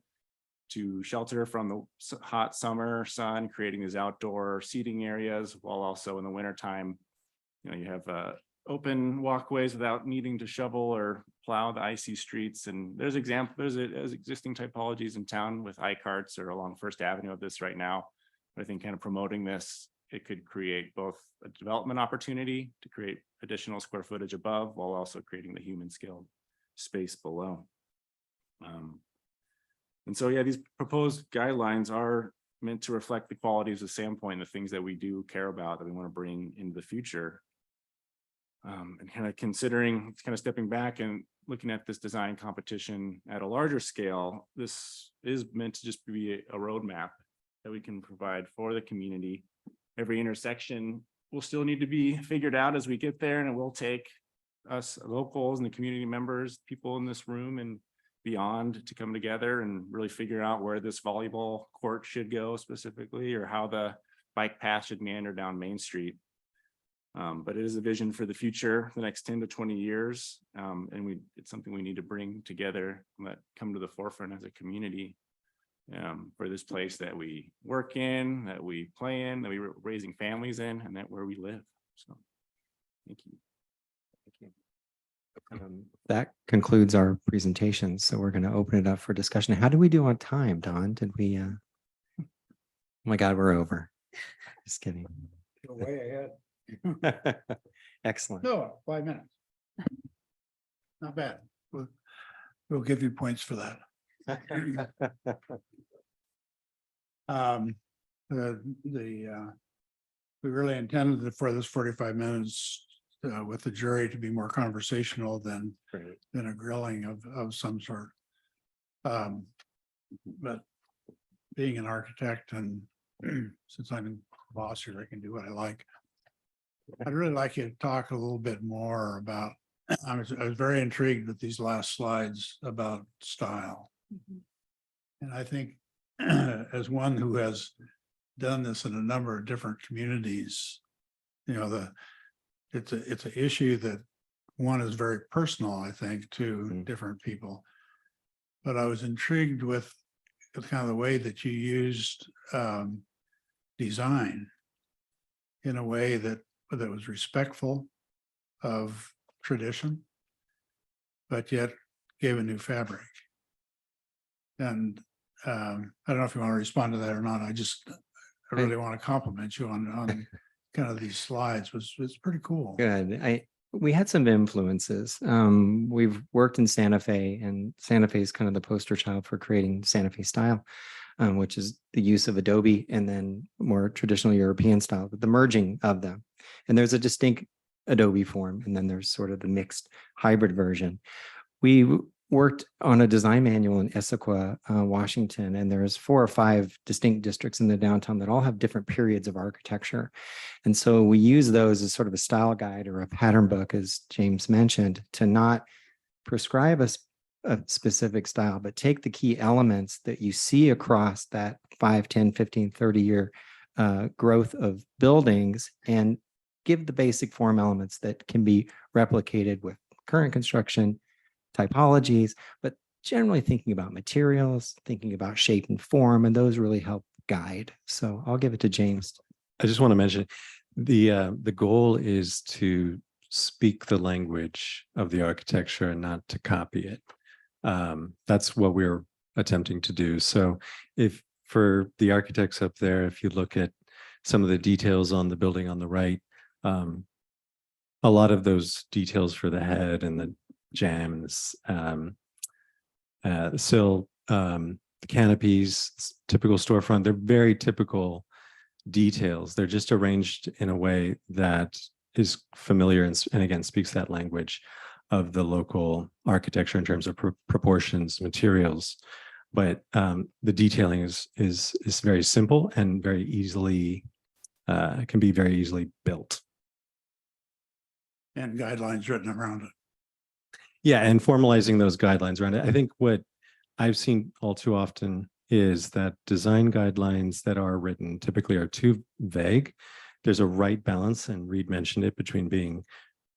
to shelter from the hot summer sun, creating these outdoor seating areas, while also in the wintertime, you have open walkways without needing to shovel or plow the icy streets. And there's existing typologies in town with iCarts or along First Avenue of this right now. But I think kind of promoting this, it could create both a development opportunity to create additional square footage above, while also creating the human scaled space below. And so, yeah, these proposed guidelines are meant to reflect the qualities of Sandpoint, the things that we do care about, that we want to bring into the future. And kind of considering, kind of stepping back and looking at this design competition at a larger scale, this is meant to just be a roadmap that we can provide for the community. Every intersection will still need to be figured out as we get there, and it will take us locals and the community members, people in this room and beyond, to come together and really figure out where this volleyball court should go specifically, or how the bike path should meander down Main Street. But it is a vision for the future, the next 10 to 20 years. And it's something we need to bring together and let come to the forefront as a community for this place that we work in, that we play in, that we're raising families in, and that where we live. So thank you. That concludes our presentation. So we're going to open it up for discussion. How do we do on time, Don? Did we, oh my God, we're over. Just kidding. You're way ahead. Excellent. No, 5 minutes. Not bad. We'll give you points for that. We really intended for this 45 minutes with the jury to be more conversational than a grilling of some sort. But being an architect, and since I'm the boss here, I can do what I like. I'd really like you to talk a little bit more about, I was very intrigued with these last slides about style. And I think as one who has done this in a number of different communities, it's an issue that one is very personal, I think, to different people. But I was intrigued with kind of the way that you used design in a way that was respectful of tradition, but yet gave a new fabric. And I don't know if you want to respond to that or not. I really want to compliment you on kind of these slides. It's pretty cool. Good. We had some influences. We've worked in Santa Fe, and Santa Fe is kind of the poster child for creating Santa Fe style, which is the use of Adobe and then more traditional European style, but the merging of them. And there's a distinct Adobe form, and then there's sort of the mixed hybrid version. We worked on a design manual in Issaquah, Washington, and there's 4 or 5 distinct districts in the downtown that all have different periods of architecture. And so we use those as sort of a style guide or a pattern book, as James mentioned, to not prescribe a specific style, but take the key elements that you see across that 5, 10, 15, 30-year growth of buildings and give the basic form elements that can be replicated with current construction typologies, but generally thinking about materials, thinking about shape and form, and those really help guide. So I'll give it to James. I just want to mention the goal is to speak the language of the architecture and not to copy it. That's what we're attempting to do. So if for the architects up there, if you look at some of the details on the building on the right, a lot of those details for the head and the jamb and the sill, the canopies, typical storefront, they're very typical details. They're just arranged in a way that is familiar and again speaks that language of the local architecture in terms of proportions, materials. But the detailing is very simple and very easily can be very easily built. And guidelines written around it. Yeah, and formalizing those guidelines around it. I think what I've seen all too often is that design guidelines that are written typically are too vague. There's a right balance, and Reed mentioned it, between being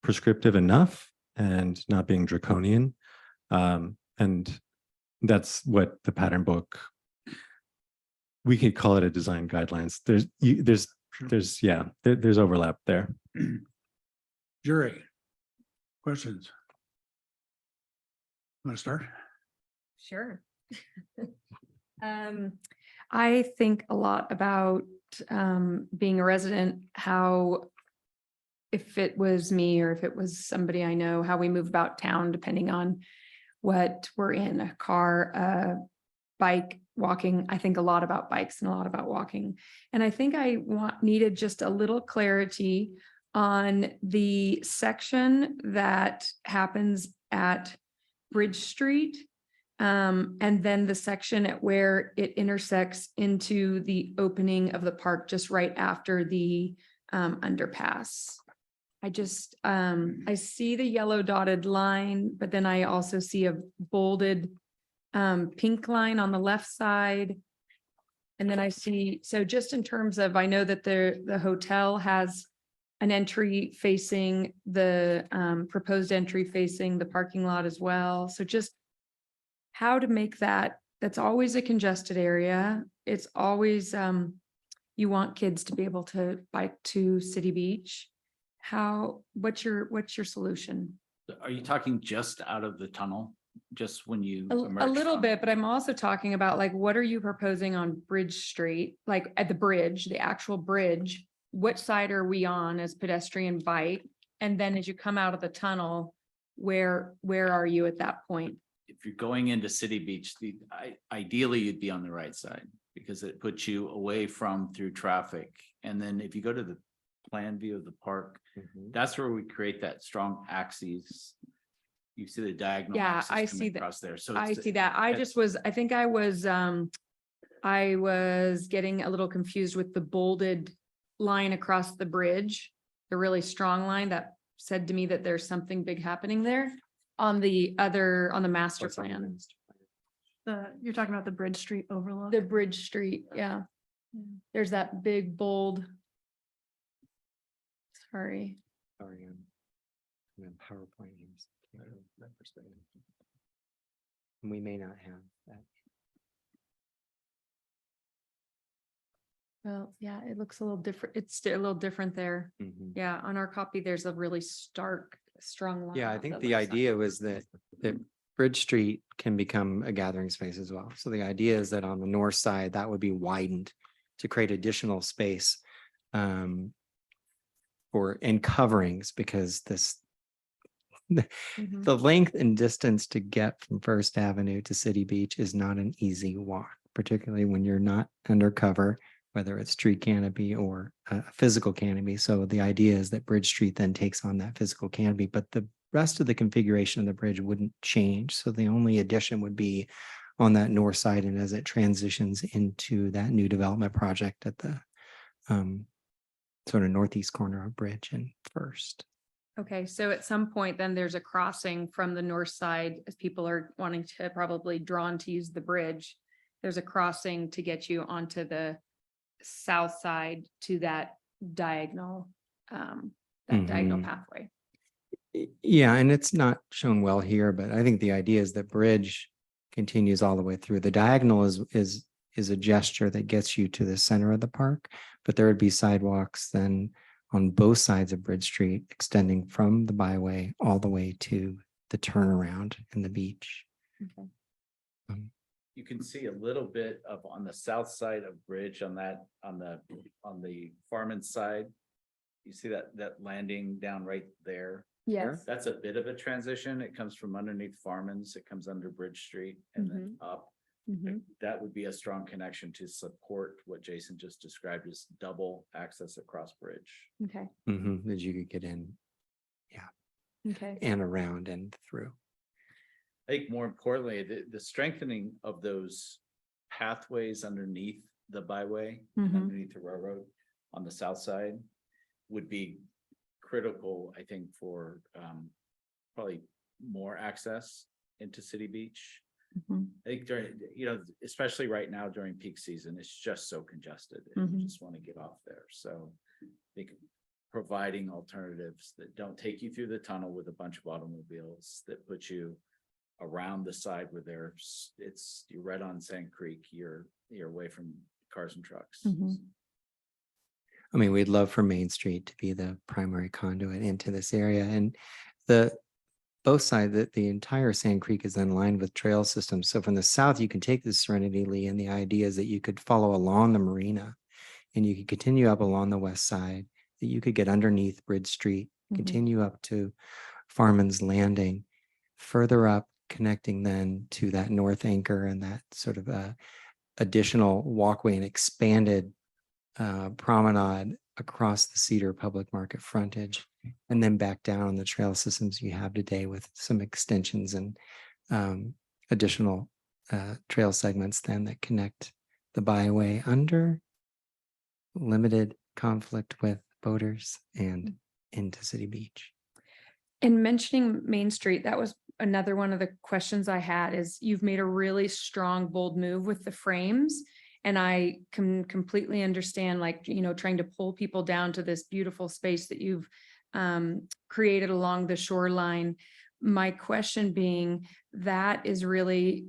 prescriptive enough and not being draconian. And that's what the pattern book, we could call it a design guidelines. There's overlap there. Jury, questions? Want to start? Sure. I think a lot about being a resident, how if it was me or if it was somebody I know, how we move about town, depending on what we're in, a car, a bike, walking. I think a lot about bikes and a lot about walking. And I think I needed just a little clarity on the section that happens at Bridge Street. And then the section at where it intersects into the opening of the park just right after the underpass. I see the yellow dotted line, but then I also see a bolded pink line on the left side. And then I see, so just in terms of, I know that the hotel has an entry facing the proposed entry facing the parking lot as well. So just how to make that's always a congested area. It's always, you want kids to be able to bike to City Beach. What's your solution? Are you talking just out of the tunnel? Just when you? A emerge little from- bit, but I'm also talking about like, what are you proposing on Bridge Street? Like at the bridge, the actual bridge, what side are we on as pedestrian bike? And then as you come out of the tunnel, where are you at that point? If you're going into City Beach, ideally you'd be on the right side because it puts you away from through traffic. And then if you go to the plan view of the park, that's where we create that strong axis. You see the diagonal. Yeah, axis I coming see that. across there. So I it's- see that. I was getting a little confused with the bolded line across the bridge, the really strong line that said to me that there's something big happening there on the master plan. You're talking about the Bridge Street overlook? The Bridge Street, yeah. There's that big bold. Sorry. Sorry, I'm in PowerPoint. We may not have that. Well, yeah, it looks a little different. It's still a little different there. Yeah, on our copy, there's a really stark, strong line. Yeah, I on think the left side. idea was that Bridge Street can become a gathering space as well. So the idea is that on the north side, that would be widened to create additional space and coverings, because Mhm. the length and distance to get from First Avenue to City Beach is not an easy walk, particularly when you're not undercover, whether it's tree canopy or a physical canopy. So the idea is that Bridge Street then takes on that physical canopy, but the rest of the configuration of the bridge wouldn't change. So the only addition would be on that north side, and as it transitions into that new development project at the sort of northeast corner of Bridge and First. Okay, so at some point then there's a crossing from the north side as people are wanting to probably drawn to use the bridge. There's a crossing to get you onto the south side to that diagonal pathway. Yeah, and it's not shown well here, but I think the idea is that Bridge continues all the way through. The diagonal is a gesture that gets you to the center of the park, but there would be sidewalks then on both sides of Bridge Street, extending from the byway all the way to the turnaround in the beach. Okay. you can see a little bit of on the south side of Bridge on the Farman side. You see that landing down right there? Yes. That's a bit of a transition. It comes from underneath Farman's, it comes under Bridge Street and then up. Mhm. That would be a strong connection to support what Jason just described as double access across Bridge. Okay, That you could get in okay. and around and through. I think more importantly, the strengthening of those pathways underneath the byway, and Mhm. underneath the railroad on the south side would be critical, I think, for probably more access into City Beach. Mhm. I think during, especially right now during peak season, it's just so congested and you Mhm. just want to get off there. So I think providing alternatives that don't take you through the tunnel with a bunch of automobiles, that put you around the side where you're right on Sand Creek, you're away from cars and trucks. Mhm. I mean, we'd love for Main Street to be the primary conduit into this area, and both sides, that the entire Sand Creek is then lined with trail systems. So from the south, you can take the Serenity Lee, and the idea is that you could follow along the marina and you could continue up along the west side, that you could get underneath Bridge Street, continue up to Farman's Landing, further up, connecting then to that north anchor and that sort of additional walkway and expanded promenade across the Cedar Public Market frontage, and then back down on the trail systems you have today with some extensions and additional trail segments then that connect the byway under limited conflict with boaters and into City Beach. In mentioning Main Street, that was another one of the questions I had, is you've made a really strong, bold move with the frames. And I can completely understand, like, trying to pull people down to this beautiful space that you've created along the shoreline. My question being, that is really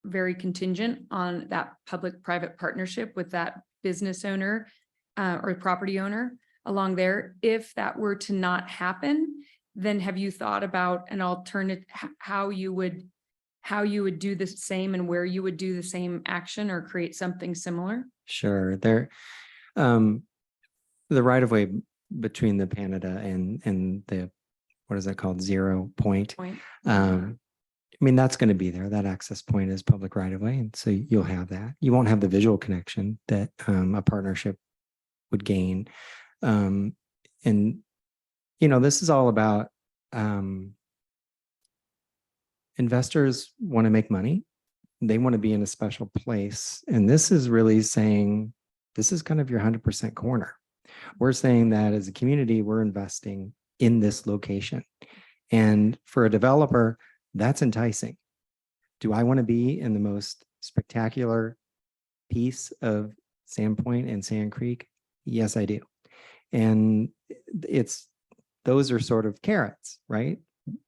very contingent on that public-private partnership with that business owner or property owner along there. If that were to not happen, then have you thought about an alternative, how you would do the same and where you would do the same action or create something similar? Sure. The right of way between the Canada and the, what is that called? 0 point. I mean, that's going to be there. That access point is public right of way. And so you'll have that. You won't have the visual connection that a partnership would gain. And, this is all about investors want to make money. They want to be in a special place. And this is really saying, this is kind of your 100% corner. We're saying that as a community, we're investing in this location. And for a developer, that's enticing. Do I want to be in the most spectacular piece of Sandpoint and Sand Creek? Yes, I do. And those are sort of carrots, right?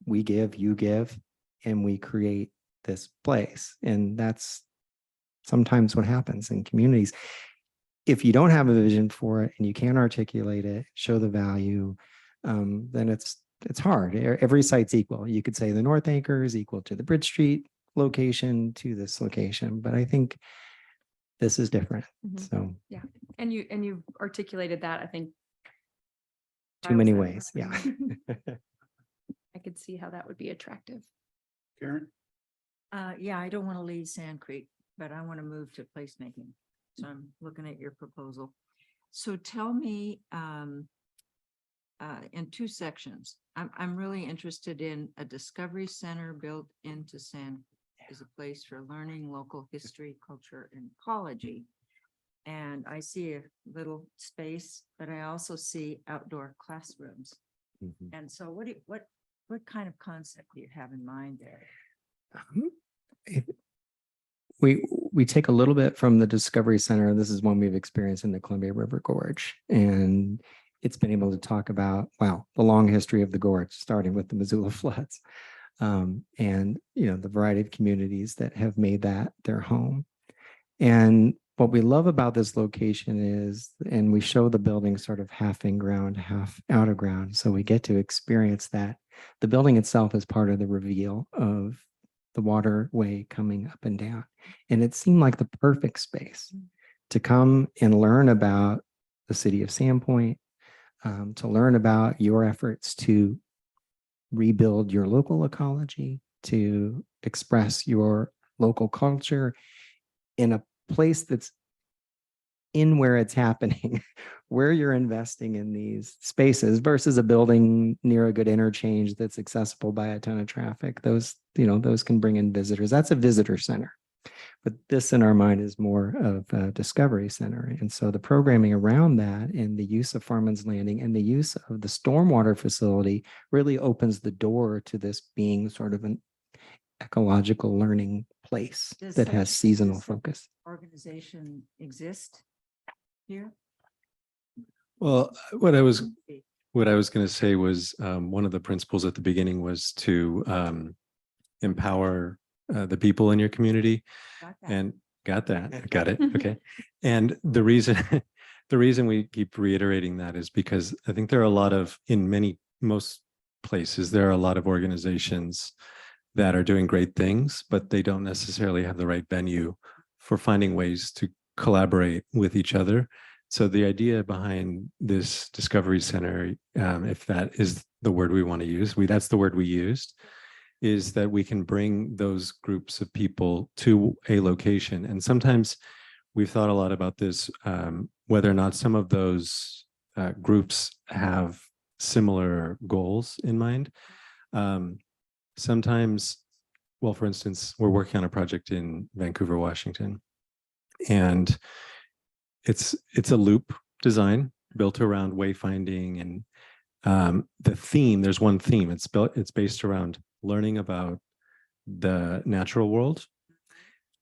We give, you give, and we create this place. And that's sometimes what happens in communities. If you don't have a vision for it and you can't articulate it, show the value, then it's hard. Every site's equal. You could say the North Anchor is equal to the Bridge Street location to this location, but I think this is different. So yeah, and you've articulated that, I think, too many ways. Yeah. I could see how that would be attractive. Karen? Yeah, I don't want to leave Sand Creek, but I want to move to placemaking. So I'm looking at your proposal. So tell me, in 2 sections, I'm really interested in a discovery center built into Sand as a place for learning local history, culture, and ecology. And I see a little space, but I also see outdoor classrooms. And so what kind of concept do you have in mind there? We take a little bit from the Discovery Center. This is one we've experienced in the Columbia River Gorge, and it's been able to talk about, the long history of the gorge, starting with the Missoula floods, and the variety of communities that have made that their home. And what we love about this location is, and we show the building sort of half in ground, half out of ground. So we get to experience that. The building itself is part of the reveal of the waterway coming up and down. And it seemed like the perfect space to come and learn about the city of Sandpoint, to learn about your efforts to rebuild your local ecology, to express your local culture in a place that's in where it's happening, where you're investing in these spaces versus a building near a good interchange that's accessible by a ton of traffic. Those, those can bring in visitors. That's a visitor center. But this in our mind is more of a discovery center. And so the programming around that and the use of Farman's Landing and the use of the stormwater facility really opens the door to this being sort of an ecological learning place Does that such- has seasonal does such focus. Organization exist here? Well, what I was going to say was one of the principles at the beginning was to empower the people in your community. Got that. And got it. Okay. And the reason we keep reiterating that is because I think there are a lot of, most places, there are a lot of organizations that are doing great things, but they don't necessarily have the right venue for finding ways to collaborate with each other. So the idea behind this Discovery Center, if that is the word we want to use, that's the word we used, is that we can bring those groups of people to a location. And sometimes we've thought a lot about this, whether or not some of those groups have similar goals in mind. Sometimes, well, for instance, we're working on a project in Vancouver, Washington, and it's a loop design built around wayfinding and the theme. There's one theme. It's based around learning about the natural world.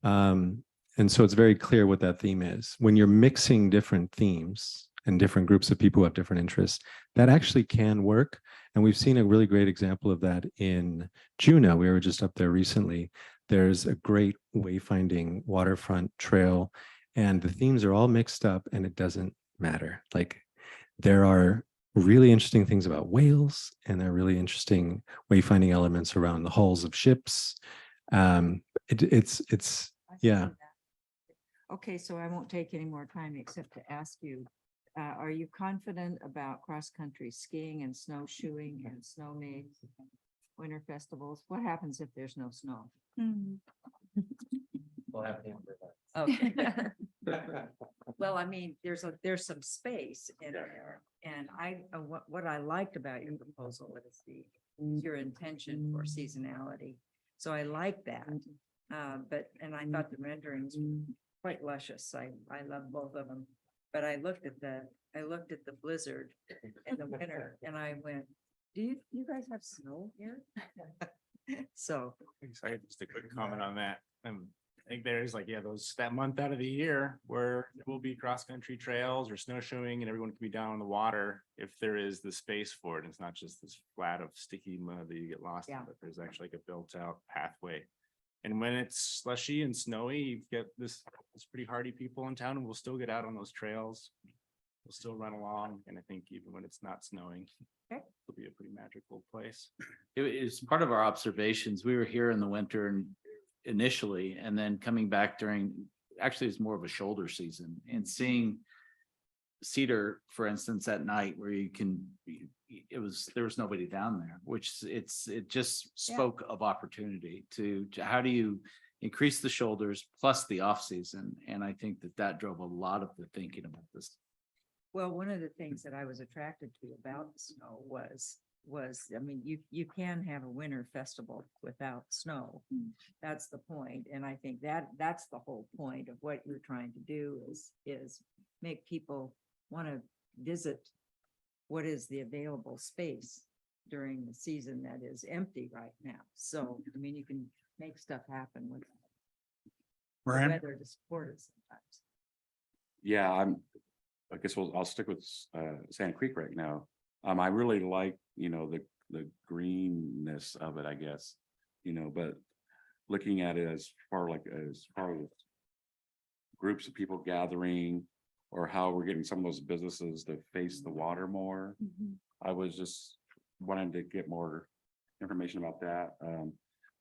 And so it's very clear what that theme is. When you're mixing different themes and different groups of people who have different interests, that actually can work. And we've seen a really great example of that in Juneau. We were just up there recently. There's a great wayfinding waterfront trail, and the themes are all mixed up, and it doesn't matter. Like, there are really interesting things about whales, and there are really interesting wayfinding elements around the hulls of ships. It's yeah. Okay, so I won't take any more time except to ask you, are you confident about cross-country skiing and snowshoeing and snow maze, winter festivals? What happens if there's no snow? We'll have to answer that. Okay. Well, I mean, there's some space in there, and what I liked about your proposal is your intention for seasonality. So I like that. And I thought the renderings were quite luscious. I love both of them. But I looked at the blizzard in the winter, and I went, do you guys have snow here? So. Sorry, just a quick comment on that. I think there's that month out of the year where there will be cross-country trails or snowshoeing and everyone can be down on the water if there is the space for it. And it's not just this flat of sticky mud that you get lost in, but there's actually like a built-out pathway. And when it's slushy and snowy, you get this pretty hardy people in town, and we'll still get out on those trails. We'll still run along. And I think even when it's not snowing, it'll be a pretty magical place. It is part of our observations. We were here in the winter and initially, and then coming back actually it's more of a shoulder season, and seeing Cedar, for instance, at night where there was nobody down there, which it just spoke of opportunity to how do you increase the shoulders plus the off season. And I think that drove a lot of the thinking about this. Well, one of the things that I was attracted to about the snow was, I mean, you can have a winter festival without snow. That's the point. And I think that's the whole point of what you're trying to do is make people want to visit what is the available space during the season that is empty right now. So, I mean, you can make stuff happen with the weather to support it sometimes. Yeah, I guess I'll stick with Sand Creek right now. I really like, the greenness of it, I guess, but looking at it as far as groups of people gathering or how we're getting some of those businesses to face the water more. I was just wanting to get more information about that.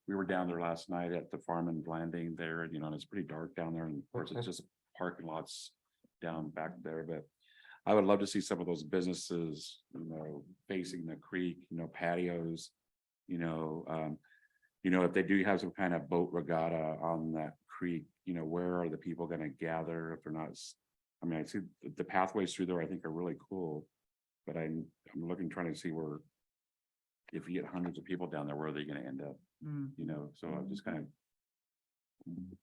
We were down there last night at the farm and landing there, and and it's pretty dark down there, and of course it's just parking lots down back there, but I would love to see some of those businesses, facing the creek, patios, if they do have some kind of boat regatta on that creek, where are the people gonna gather if they're not, I see the pathways through there, I think are really cool. But I'm trying to see where, if you get hundreds of people down there, where are they gonna end up? So I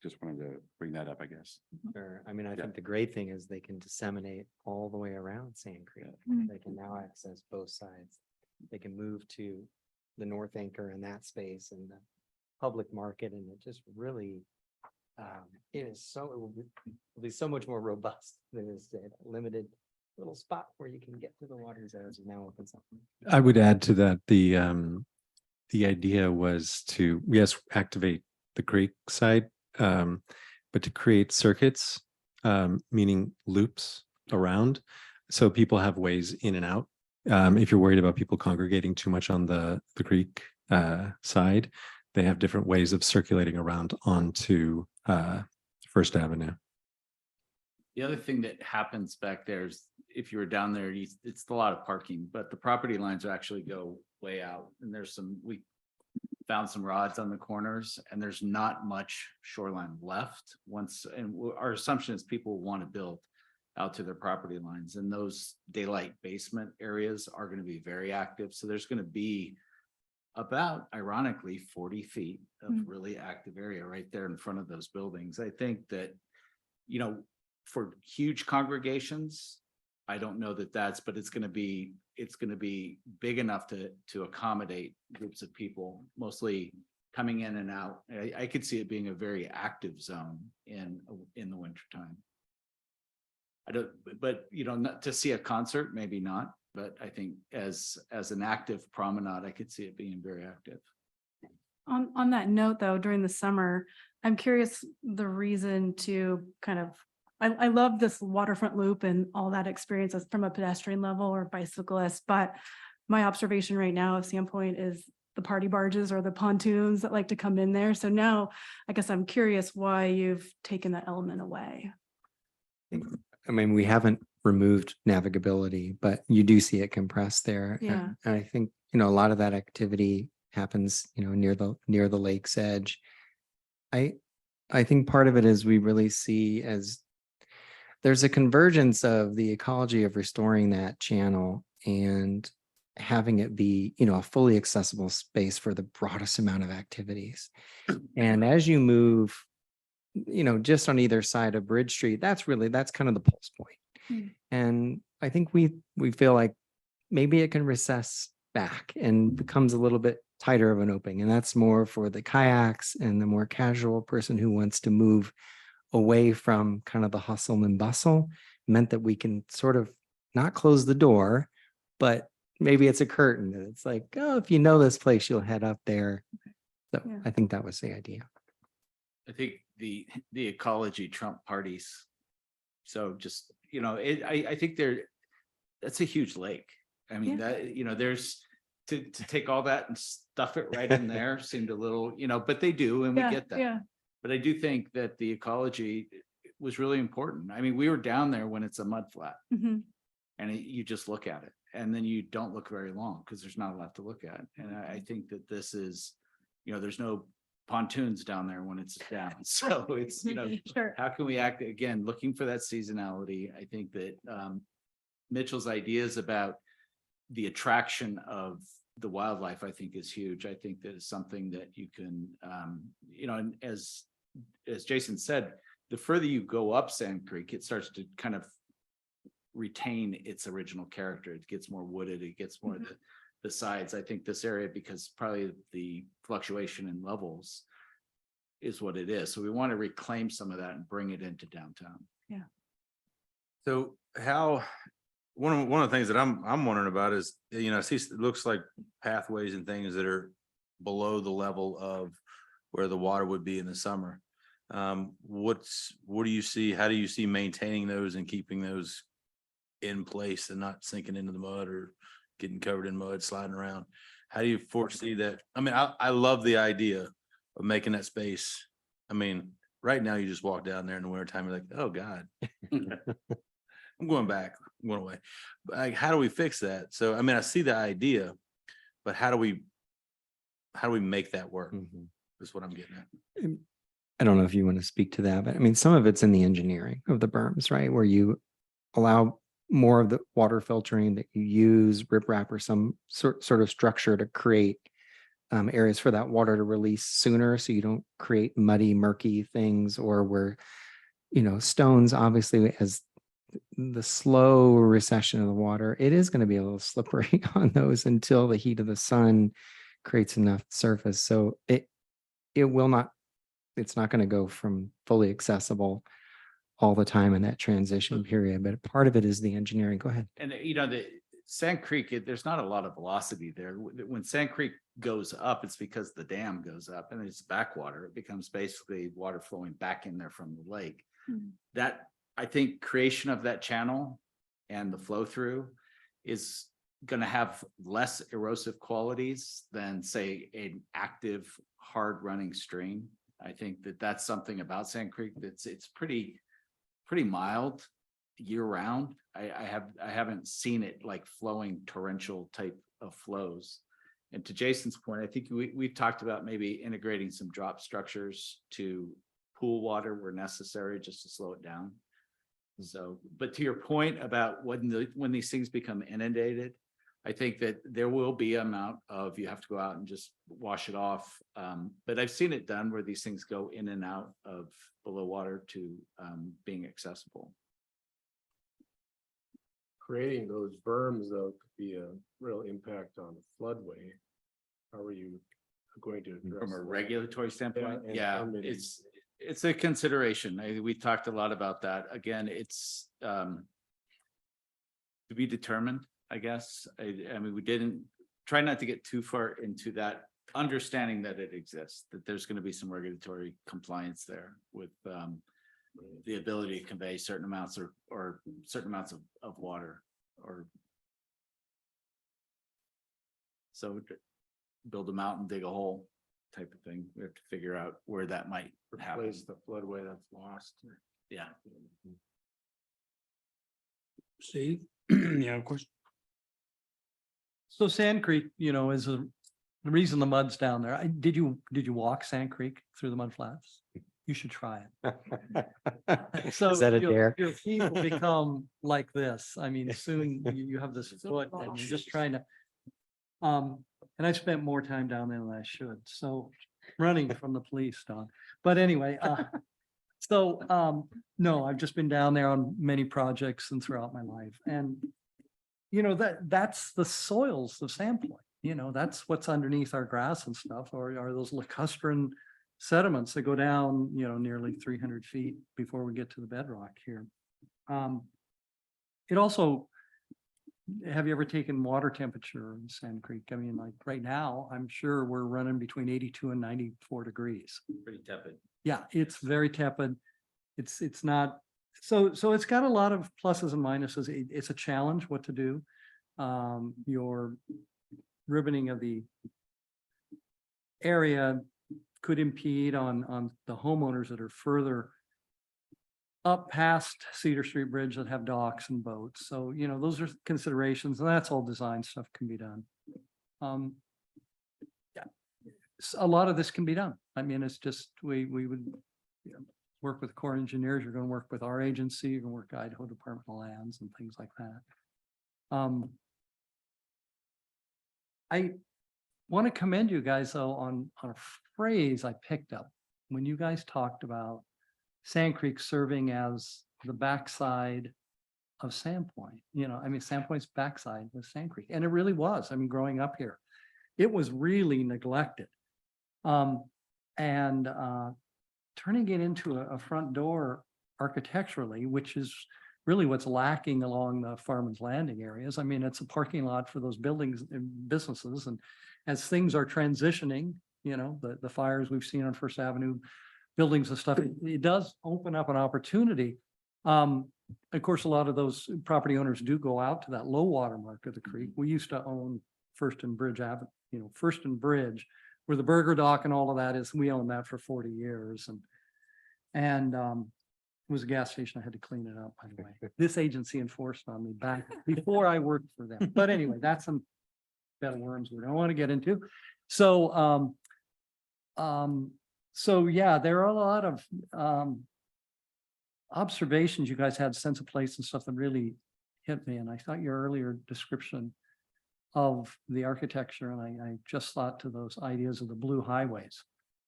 just wanted to bring that up, I guess. Sure. I mean, I Yeah. think the great thing is they can disseminate all the way around Sand Creek. They can now access both sides. They can move to the North Anchor in that space and the public market, and it just really it will be so much more robust than it is today. That limited little spot where you can get to the water zones and now opens up. I would add to that, the idea was to, yes, activate the creek side, but to create circuits, meaning loops around. So people have ways in and out. If you're worried about people congregating too much on the creek side, they have different ways of circulating around onto First Avenue. The other thing that happens back there is if you were down there, it's a lot of parking, but the property lines actually go way out. And we found some rods on the corners, and there's not much shoreline left our assumption is people want to build out to their property lines, and those daylight basement areas are going to be very active. So there's going to be about, ironically, 40 feet of really active area right there in front of those buildings. I think that, for huge congregations, I don't know but it's going to be big enough to accommodate groups of people, mostly coming in and out. I could see it being a very active zone in the wintertime. Not to see a concert, maybe not, but I think as an active promenade, I could see it being very active. On that note, though, during the summer, I'm curious the reason to kind of, I love this waterfront loop and all that experience as from a pedestrian level or bicyclist, but my observation right now of Sandpoint is the party barges or the pontoons that like to come in there. So now I guess I'm curious why you've taken that element away. I mean, we haven't removed navigability, but you do see it compressed there. Yeah. And I think, a lot of that activity happens, near the lake's edge. I think part of it is we really see as there's a convergence of the ecology of restoring that channel and having it be, a fully accessible space for the broadest amount of activities. And as you move, just on either side of Bridge Street, that's kind of the pulse point. And I think we feel like maybe it can recess back and becomes a little bit tighter of an opening. And that's more for the kayaks and the more casual person who wants to move away from kind of the hustle and bustle, meant that we can sort of not close the door, but maybe it's a curtain. And it's like, oh, if you know this place, you'll head up there. So Yeah. I think that was the idea. I think the ecology trump parties. So just, I think that's a huge lake. I mean, there's to take all that and stuff it right in there seemed a little, but they do, and we get that. Yeah. But I do think that the ecology was really important. I mean, we were down there when it's a mud flat, and you just look at it, and then you don't look very long because there's not a lot to look at. And I think that this is, there's no pontoons down there when it's down. So it's, Sure. how can we act again, looking for that seasonality? I think that Mitchell's ideas about the attraction of the wildlife, I think, is huge. I think that is something that you can, and as Jason said, the further you go up Sand Creek, it starts to kind of retain its original character. It gets more wooded, it gets more the sides. I think this area, because probably the fluctuation in levels is what it is. So we want to reclaim some of that and bring it into downtown. Yeah. So one of the things that I'm wondering about is, I see it looks like pathways and things that are below the level of where the water would be in the summer. what do you see? How do you see maintaining those and keeping those in place and not sinking into the mud or getting covered in mud, sliding around? How do you foresee that? I mean, I love the idea of making that space. I mean, right now you just walk down there in the winter time, you're like, oh God. I'm going back, I'm going away. But like, how do we fix that? So, I mean, I see the idea, but how do we make that work? Mhm. Is what I'm getting at. I don't know if you want to speak to that, but I mean, some of it's in the engineering of the berms, right? Where you allow more of the water filtering, that you use riprap or some sort of structure to create areas for that water to release sooner, so you don't create muddy, murky things, or where, stones, obviously, as the slow recession of the water, it is going to be a little slippery on those until the heat of the sun creates enough surface. So it's not going to go from fully accessible all the time in that transition period, but part of it is the engineering. Go ahead. And the Sand Creek, there's not a lot of velocity there. When Sand Creek goes up, it's because the dam goes up and it's backwater. It becomes basically water flowing back in there from the lake. That, I think, creation of that channel and the flow through is going to have less erosive qualities than, say, an active, hard running stream. I think that's something about Sand Creek it's pretty mild year round. I haven't seen it like flowing torrential type of flows. And to Jason's point, I think we've talked about maybe integrating some drop structures to pool water where necessary, just to slow it down. So, but to your point about when these things become inundated, I think that there will be an amount of, you have to go out and just wash it off. But I've seen it done where these things go in and out of below water to being accessible. Creating those berms though could be a real impact on the floodway. How are you going to address From a that? regulatory standpoint, and yeah, permitting. it's a consideration. We talked a lot about that. Again, it's to be determined, I guess. I mean, we didn't try not to get too far into that, understanding that it exists, that there's going to be some regulatory compliance there with the ability to convey certain amounts or certain amounts of water, or so build a mountain, dig a hole type of thing. We have to figure out where that might happen. Replace the floodway that's lost. Yeah. Steve? Yeah, of course. So Sand Creek, is the reason the mud's down there. Did you walk Sand Creek through the mud flats? You should try it. So Is that a dare? your feet will become like this. I mean, soon you have this foot and you're just trying to. And I spent more time down there than I should. So running from the police, Don. But anyway, no, I've just been down there on many projects and throughout my life. And that's the soils of Sandpoint. That's what's underneath our grass and stuff, or are those lacustrine sediments that go down, nearly 300 feet before we get to the bedrock here. It also, have you ever taken water temperature in Sand Creek? I mean, like right now, I'm sure we're running between 82 and 94 degrees. Pretty tepid. Yeah, it's very tepid. It's not, so it's got a lot of pluses and minuses. It's a challenge what to do. Your ribboning of the area could impede on the homeowners that are further up past Cedar Street Bridge that have docks and boats. So, those are considerations, and that's all design stuff can be done. Yeah, a lot of this can be done. I mean, it's just, we would work with Corps of Engineers. You're going to work with our agency. You're going to work with Idaho Department of Lands and things like that. I want to commend you guys though on a phrase I picked up when you guys talked about Sand Creek serving as the backside of Sandpoint. I mean, Sandpoint's backside was Sand Creek, and it really was. I mean, growing up here, it was really neglected. And turning it into a front door architecturally, which is really what's lacking along the Farmers Landing areas. I mean, it's a parking lot for those buildings and businesses. And as things are transitioning, the fires we've seen on First Avenue, buildings and stuff, it does open up an opportunity. Of course, a lot of those property owners do go out to that low water mark of the creek. We used to own First and Bridge Avenue, First and Bridge, where the burger dock and all of that is. We owned that for 40 years, and it was a gas station. I had to clean it up, by the way. This agency enforced on me back before I worked for them. But anyway, that's some bed of worms we don't want to get into. So, so yeah, there are a lot of observations. You guys had sense of place and stuff that really hit me. And I thought your earlier description of the architecture, and I just thought to those ideas of the blue highways.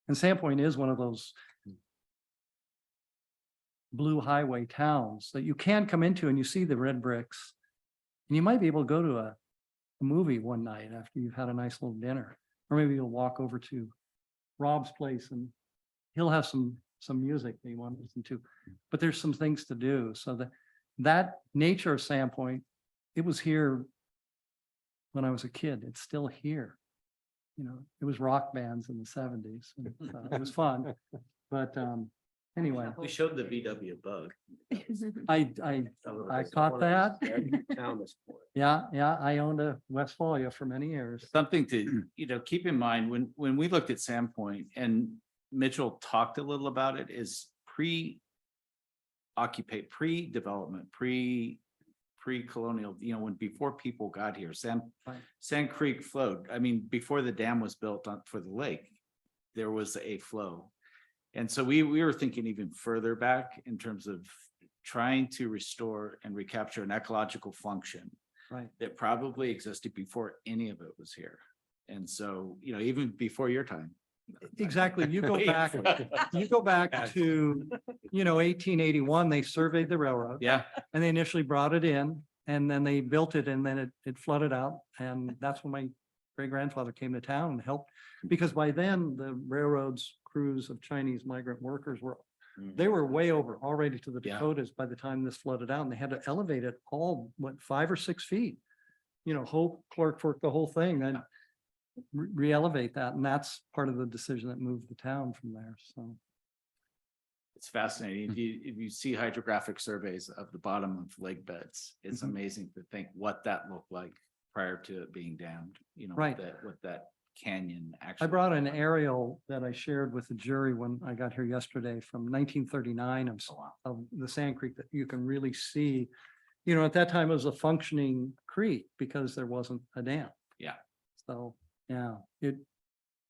And Sandpoint is one of those blue highway towns that you can come into and you see the red bricks. And you might be able to go to a movie one night after you've had a nice little dinner. Or maybe you'll walk over to Rob's place and he'll have some music that you want to listen to. But there's some things to do. So that nature of Sandpoint, it was here when I was a kid. It's still here. It was rock bands in the 70s. And, it was fun. But anyway, We showed the VW Bug. I caught that. Yeah, I owned a Westphalia for many years. Something to, keep in mind when we looked at Sandpoint, and Mitchell talked a little about it, is pre-development, pre-colonial, when before people got here, Sand Creek flowed. I mean, before the dam was built for the lake, there was a flow. And so we were thinking even further back in terms of trying to restore and recapture an ecological function that probably existed before any of it was here. And so, even before your time. Exactly. You go back to, 1881, they surveyed the railroad. Yeah. And they initially brought it in, and then they built it, and then it flooded out. And that's when my great grandfather came to town and helped, because by then the railroad's crews of Chinese migrant workers they were way over already to the Dakotas by the time this flooded out, and they had to elevate it all, 5 or 6 feet. Hope, Clark Fork, the whole thing, and re-elevate that. And that's part of the decision that moved the town from there. So It's fascinating. If you see hydrographic surveys of the bottom of lake beds, it's amazing to think what that looked like prior to it being dammed, what that canyon actually. I brought an aerial that I shared with the jury when I got here yesterday from 1939 of the Sand Creek that you can really see. At that time it was a functioning creek because there wasn't a dam. Yeah. So, yeah, it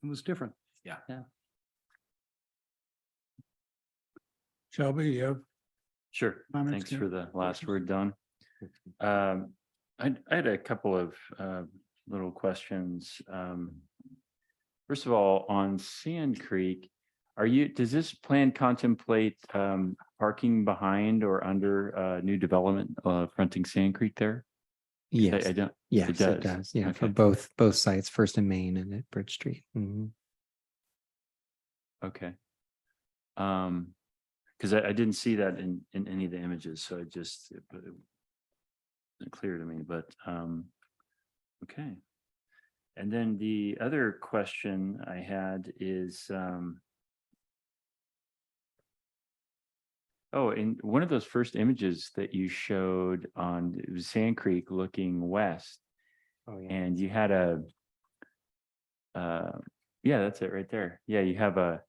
was different. Yeah. Shelby, you have Sure. comments, Thanks Ken? for the last word, Don. I had a couple of little questions. First of all, on Sand Creek, does this plan contemplate parking behind or under new development fronting Sand Creek there? Yes, I don't. yes, it it does. does. Yeah, for Okay. both sites, First and Main and at Bridge Street. Mhm. Okay. Because I didn't see that in any of the images, so it wasn't clear to me, but okay. And then the other question I had is in one of those first images that you showed on, it was Sand Creek looking west. Oh, yeah. And you had that's it right there. Yeah, you have a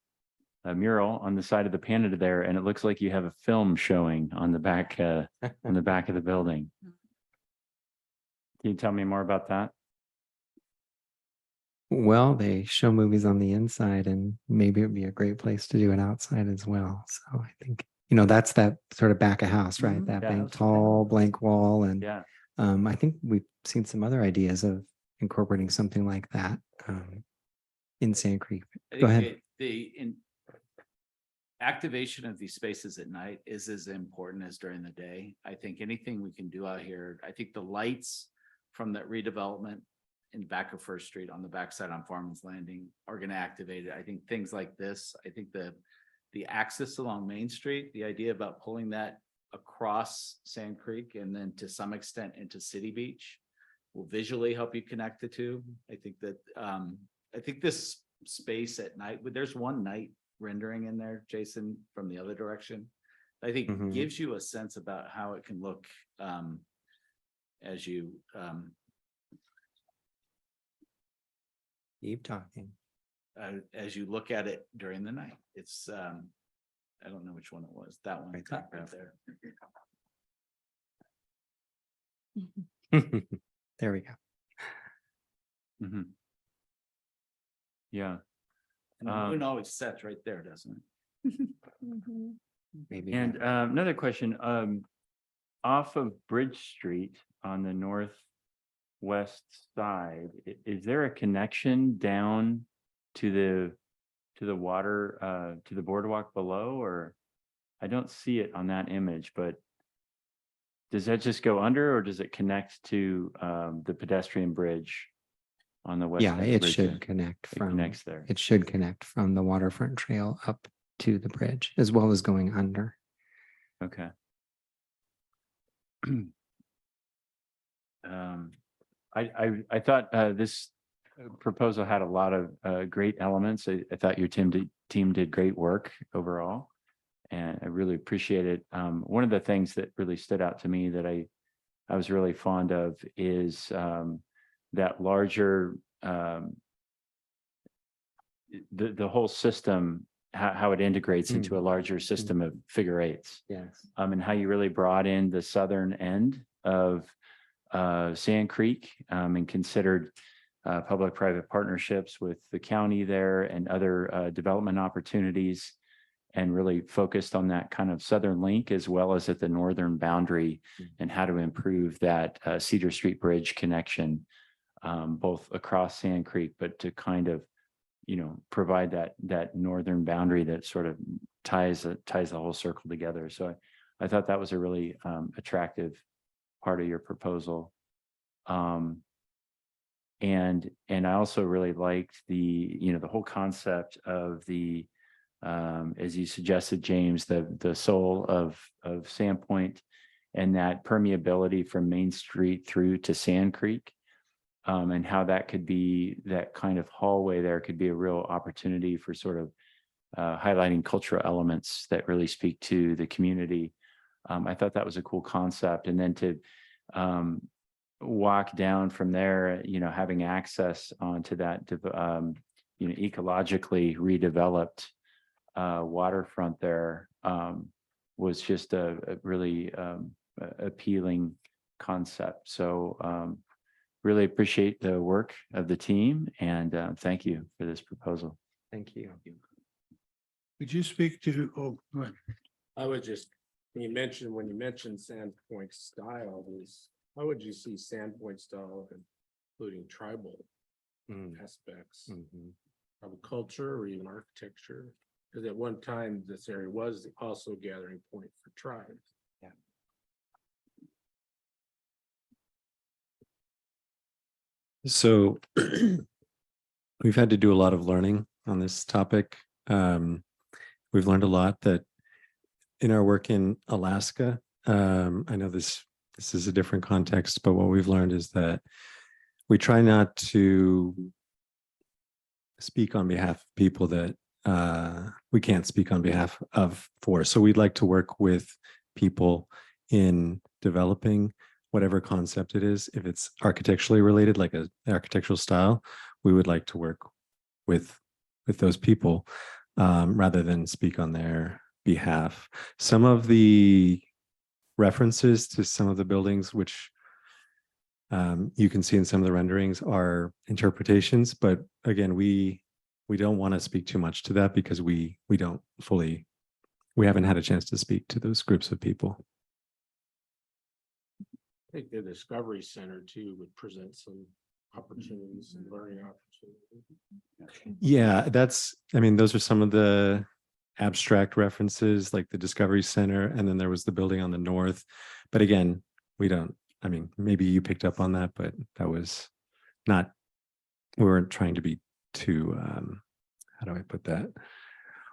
mural on the side of the Canada there, and it looks like you have a film showing on the back of the building. Can you tell me more about that? Well, they show movies on the inside, and maybe it would be a great place to do it outside as well. So I think, that's that sort of back of house, right? That Yeah, big, tall blank wall. And Yeah. I think we've seen some other ideas of incorporating something like that in Sand Creek. Go ahead. The activation of these spaces at night is as important as during the day. I think anything we can do out here, I think the lights from that redevelopment in back of First Street on the backside on Farman's Landing are going to activate it. I think things like this, I think the access along Main Street, the idea about pulling that across Sand Creek and then to some extent into City Beach will visually help you connect the two. I think that I think this space at night, there's one night rendering in there, Jason, from the other direction. I think Mhm. gives you a sense about how it can look as you Keep talking. as you look at it during the night. It's I don't know which one it was, that one right there. There we go. Mhm. Yeah. And the moon always sets right there, doesn't it? Maybe. And not. another question, off of Bridge Street on the northwest side, is there a connection down to the water, to the boardwalk below, or I don't see it on that image, but does that just go under, or does it connect to the pedestrian bridge on the west? Yeah, side of the it bridge should there? connect It from, connects there. it should connect from the waterfront trail up to the bridge as well as going under. Okay. I thought this proposal had a lot of great elements. I thought your team did great work overall, and I really appreciate it. One of the things that really stood out to me that I was really fond of is that larger the whole system, how it integrates into a larger system of figure eights. Yes. And how you really brought in the southern end of Sand Creek and considered public-private partnerships with the county there and other development opportunities, and really focused on that kind of southern link as well as at the northern boundary and how to improve that Cedar Street Bridge connection, both across Sand Creek, but to kind of, provide that northern boundary that sort of ties the whole circle together. So I thought that was a really attractive part of your proposal. And I also really liked the whole concept of the, as you suggested, James, the soul of Sandpoint and that permeability from Main Street through to Sand Creek. And how that could be, that kind of hallway there could be a real opportunity for sort of highlighting cultural elements that really speak to the community. I thought that was a cool concept. And then to walk down from there, having access onto that, ecologically redeveloped waterfront there was just a really appealing concept. So really appreciate the work of the team, and thank you for this proposal. Thank you. Could you speak to, go ahead. I would just, when you mentioned Sandpoint style, how would you see Sandpoint style, including tribal aspects, tribal culture, or even architecture? Because at one time, this area was also a gathering point for tribes. So we've had to do a lot of learning on this topic. We've learned a lot that in our work in Alaska, I know this is a different context, but what we've learned is that we try not to speak on behalf of people that we can't speak on behalf of for. So we'd like to work with people in developing whatever concept it is. If it's architecturally related, like an architectural style, we would like to work with those people rather than speak on their behalf. Some of the references to some of the buildings, which you can see in some of the renderings, are interpretations. But again, we don't want to speak too much to that because we haven't had a chance to speak to those groups of people. I think the Discovery Center too would present some opportunities and learning opportunities. Yeah, those are some of the abstract references, like the Discovery Center, and then there was the building on the north. But again, maybe you picked up on that, but that was not, we weren't trying to be too, how do I put that?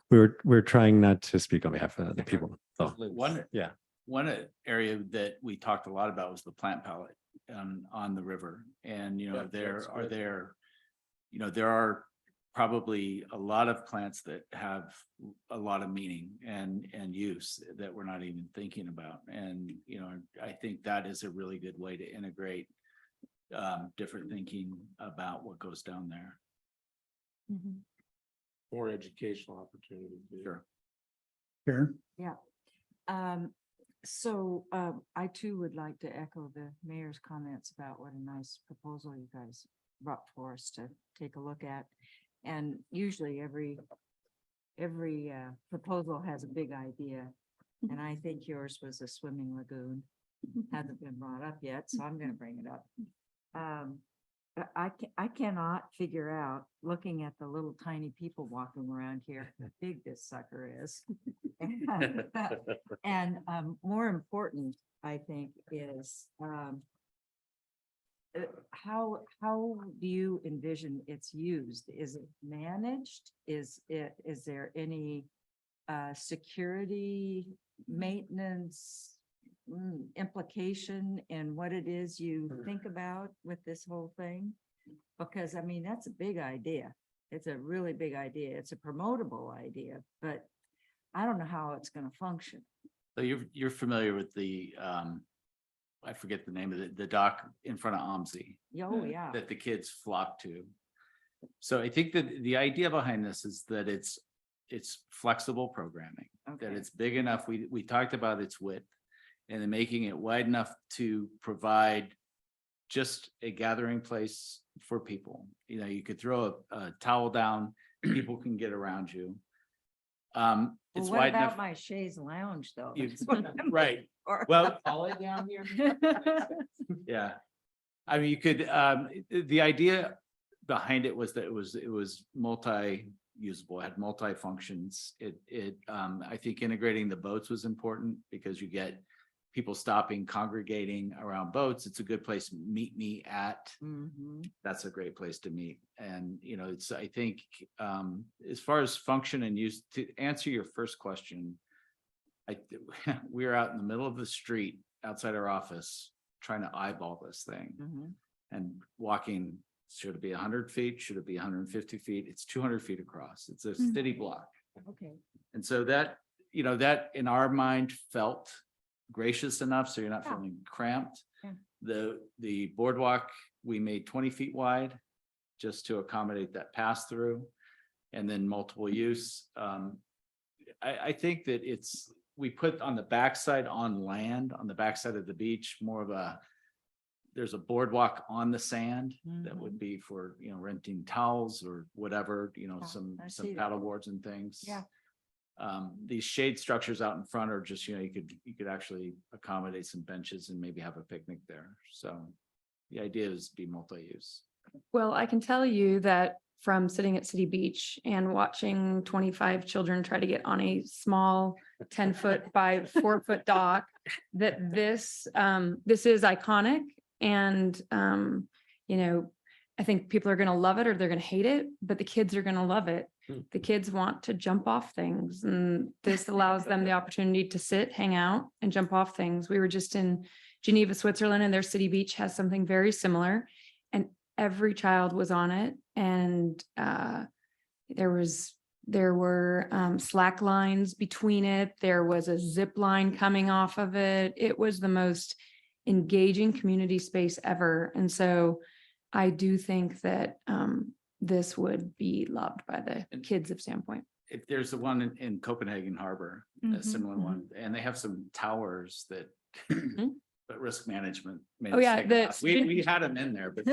We're trying not to speak on behalf of the people. Oh, One area that we talked a lot about was the plant palette on the river. And, there are probably a lot of plants that have a lot of meaning and use that we're not even thinking about. And, you know, I think that is a really good way to integrate different thinking about what goes down there. More educational opportunities. Sure. Karen? So I too would like to echo the mayor's comments about what a nice proposal you guys brought for us to take a look at. And usually every proposal has a big idea. And I think yours was a swimming lagoon. Hasn't been brought up yet, so I'm gonna bring it up. But I cannot figure out, looking at the little tiny people walking around here, how big this sucker is. And more important, I think, is how do you envision it's used? Is it managed? Is there any security, maintenance, implication in what it is you think about with this whole thing? Because I mean, that's a big idea. It's a really big idea. It's a promotable idea, but I don't know how it's going to function. So you're familiar with the I forget the name of it, the dock in front of OMSI Oh, yeah. that the kids flock to. So I think that the idea behind this is that it's flexible programming, that Okay. it's big enough. We talked about its width and then making it wide enough to provide just a gathering place for people. You know, you could throw a towel down, people can get around you. Well, It's what wide about enough. my chaise lounge though? You- That's what I'm- Right. or- Well, all it down here. Yeah. I mean, you could, the idea behind it was that it was multi-usable, had multi-functions. I think integrating the boats was important because you get people stopping, congregating around boats. It's a good place to meet me at. Mhm. That's a great place to meet. And, you know, it's, I think, as far as function and use, to answer your first question, we were out in the middle of the street outside our office trying to eyeball this thing Mhm. and walking. Should it be 100 feet? Should it be 150 feet? It's 200 feet across. It's a city block. Okay. And so that, you know, that in our mind felt gracious enough, so you're not Yeah. feeling cramped. Yeah. The boardwalk, we made 20 feet wide just to accommodate that pass through. And then multiple use. I think that we put on the backside on land, on the backside of the beach, more of there's a boardwalk on the sand that would be for, you know, renting towels or whatever, you know, Yeah, some I see that. paddle boards and things. Yeah. These shade structures out in front are just, you know, you could actually accommodate some benches and maybe have a picnic there. So the idea is to be multi-use. Well, I can tell you that from sitting at City Beach and watching 25 children try to get on a small 10-foot by 4-foot dock, that this is iconic. And, you know, I think people are going to love it or they're going to hate it, but the kids are going to love it. The kids want to jump off things, and this allows them the opportunity to sit, hang out and jump off things. We were just in Geneva, Switzerland, and their City Beach has something very similar. And every child was on it, and there were slack lines between it. There was a zip line coming off of it. It was the most engaging community space ever. And so I do think that this would be loved by the kids of Sandpoint. If there's the one in Copenhagen Harbor, a Mhm, similar one, and they have some towers that, but risk management. made Oh, us yeah, take the- them off. We had them in there, but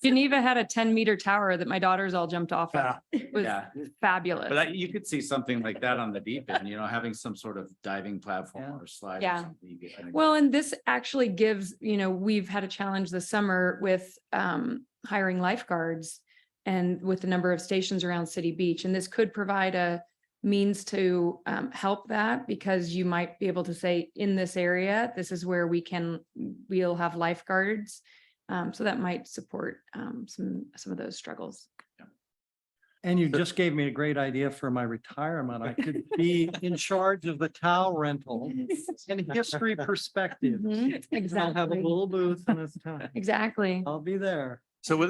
Geneva had a 10-meter tower that my daughters all jumped off of. It was yeah. fabulous. But you could see something like that on the deep end, you know, having some sort of diving platform Yeah. or slide. or Yeah. something. I think- Well, and this actually gives, you know, we've had a challenge this summer with hiring lifeguards and with the number of stations around City Beach. And this could provide a means to help that, because you might be able to say, in this area, this is where we'll have lifeguards. So that might support some of those struggles. And you just gave me a great idea for my retirement. I could be in charge of the towel rental and history perspectives. Mhm, And I'll have a exactly. little booth and it's time. Exactly. I'll be there. So with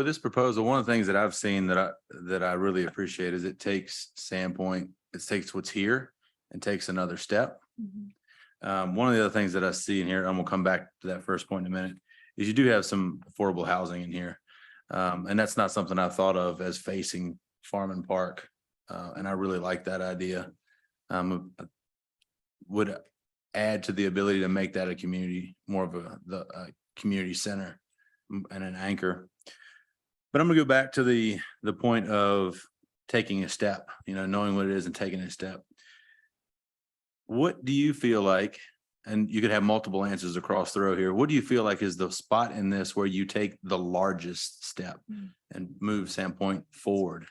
this proposal, one of the things that I've seen that I really appreciate is it takes Sandpoint, it takes what's here and takes another step. One of the other things that I see in here, and we'll come back to that first point in a minute, is you do have some affordable housing in here. And that's not something I thought of as facing Farm and Park. And I really like that idea. Would add to the ability to make that a community, more of a community center and an anchor. But I'm gonna go back to the point of taking a step, knowing what it is and taking a step. What do you feel like, and you could have multiple answers across the row here, what do you feel like is the spot in this where you take the largest step and move Sandpoint forward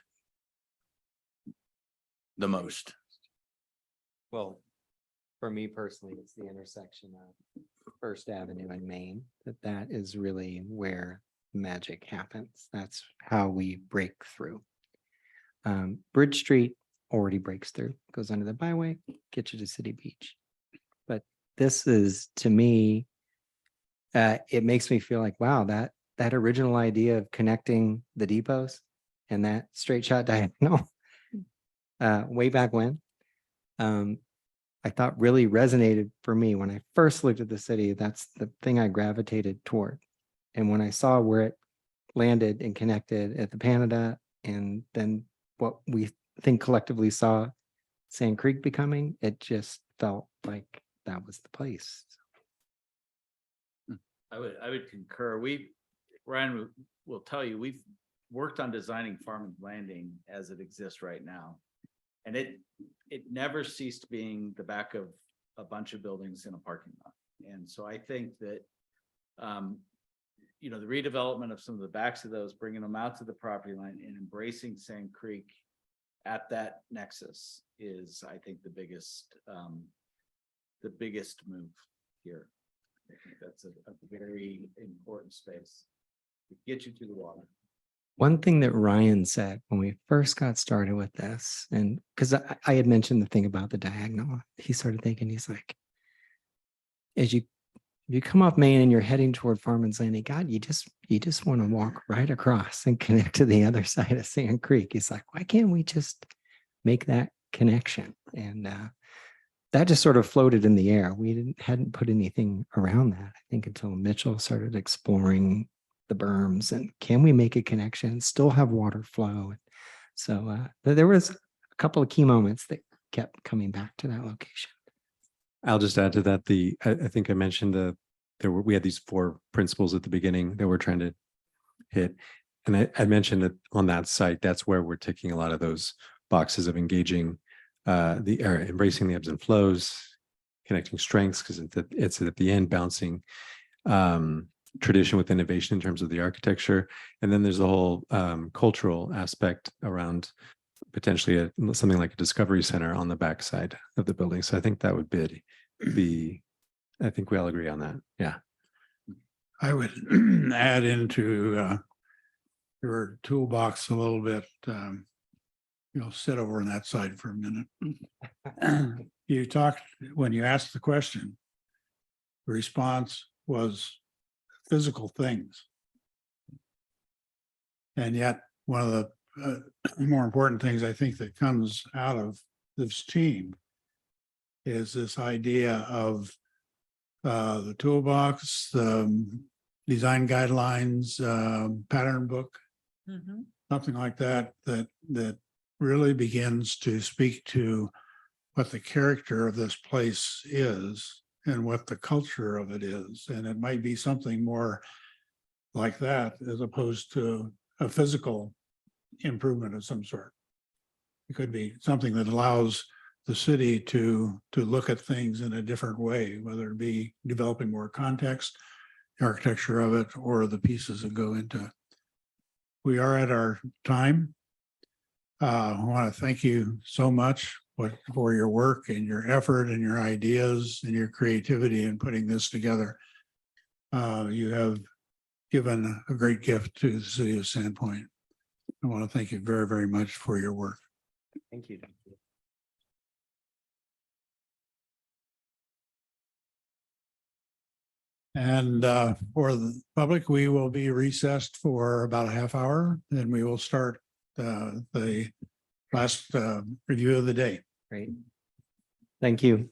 the most? Well, for me personally, it's the intersection of First Avenue and Main, that is really where magic happens. That's how we break through. Bridge Street already breaks through, goes under the byway, gets you to City Beach. But this is, to me, it makes me feel like, wow, that original idea of connecting the depots and that straight shot diagonal way back when, I thought really resonated for me when I first looked at the city. That's the thing I gravitated toward. And when I saw where it landed and connected at the Canada, and then what we think collectively saw Sand Creek becoming, it just felt like that was the place. I would concur. Ryan will tell you, we've worked on designing Farm Landing as it exists right now. And it never ceased being the back of a bunch of buildings in a parking lot. And so I think that, the redevelopment of some of the backs of those, bringing them out to the property line and embracing Sand Creek at that nexus is, I think, the biggest move here. I think that's a very important space to get you to the water. One thing that Ryan said when we first got started with this, and because I had mentioned the thing about the diagonal, he started thinking, he's like, as you come off Main and you're heading toward Farman's Landing, God, you just want to walk right across and connect to the other side of Sand Creek. He's like, why can't we just make that connection? And that just sort of floated in the air. We hadn't put anything around that, I think, until Mitchell started exploring the berms and can we make a connection, still have water flow. So there was a couple of key moments that kept coming back to that location. I'll just add to that. I think I mentioned we had these 4 principles at the beginning that we're trying to hit. And I mentioned that on that site, that's where we're ticking a lot of those boxes of engaging embracing the ebbs and flows, connecting strengths, because it's at the end, bouncing tradition with innovation in terms of the architecture. And then there's the whole cultural aspect around potentially something like a discovery center on the backside of the building. So I think that would be, I think we all agree on that. Yeah. I would add into your toolbox a little bit, sit over on that side for a minute. You talked, when you asked the question, the response was physical things. And yet one of the more important things I think that comes out of this team is this idea of the toolbox, the design guidelines, pattern book, something like that really begins to speak to what the character of this place is and what the culture of it is. And it might be something more like that as opposed to a physical improvement of some sort. It could be something that allows the city to look at things in a different way, whether it be developing more context, the architecture of it, or the pieces that go into it. We are at our time. I want to thank you so much for your work and your effort and your ideas and your creativity in putting this together. You have given a great gift to the city of Sandpoint. I want to thank you very, very much for your work. Thank you. And for the public, we will be recessed for about a half hour, then we will start the last review of the day. Great. Thank you.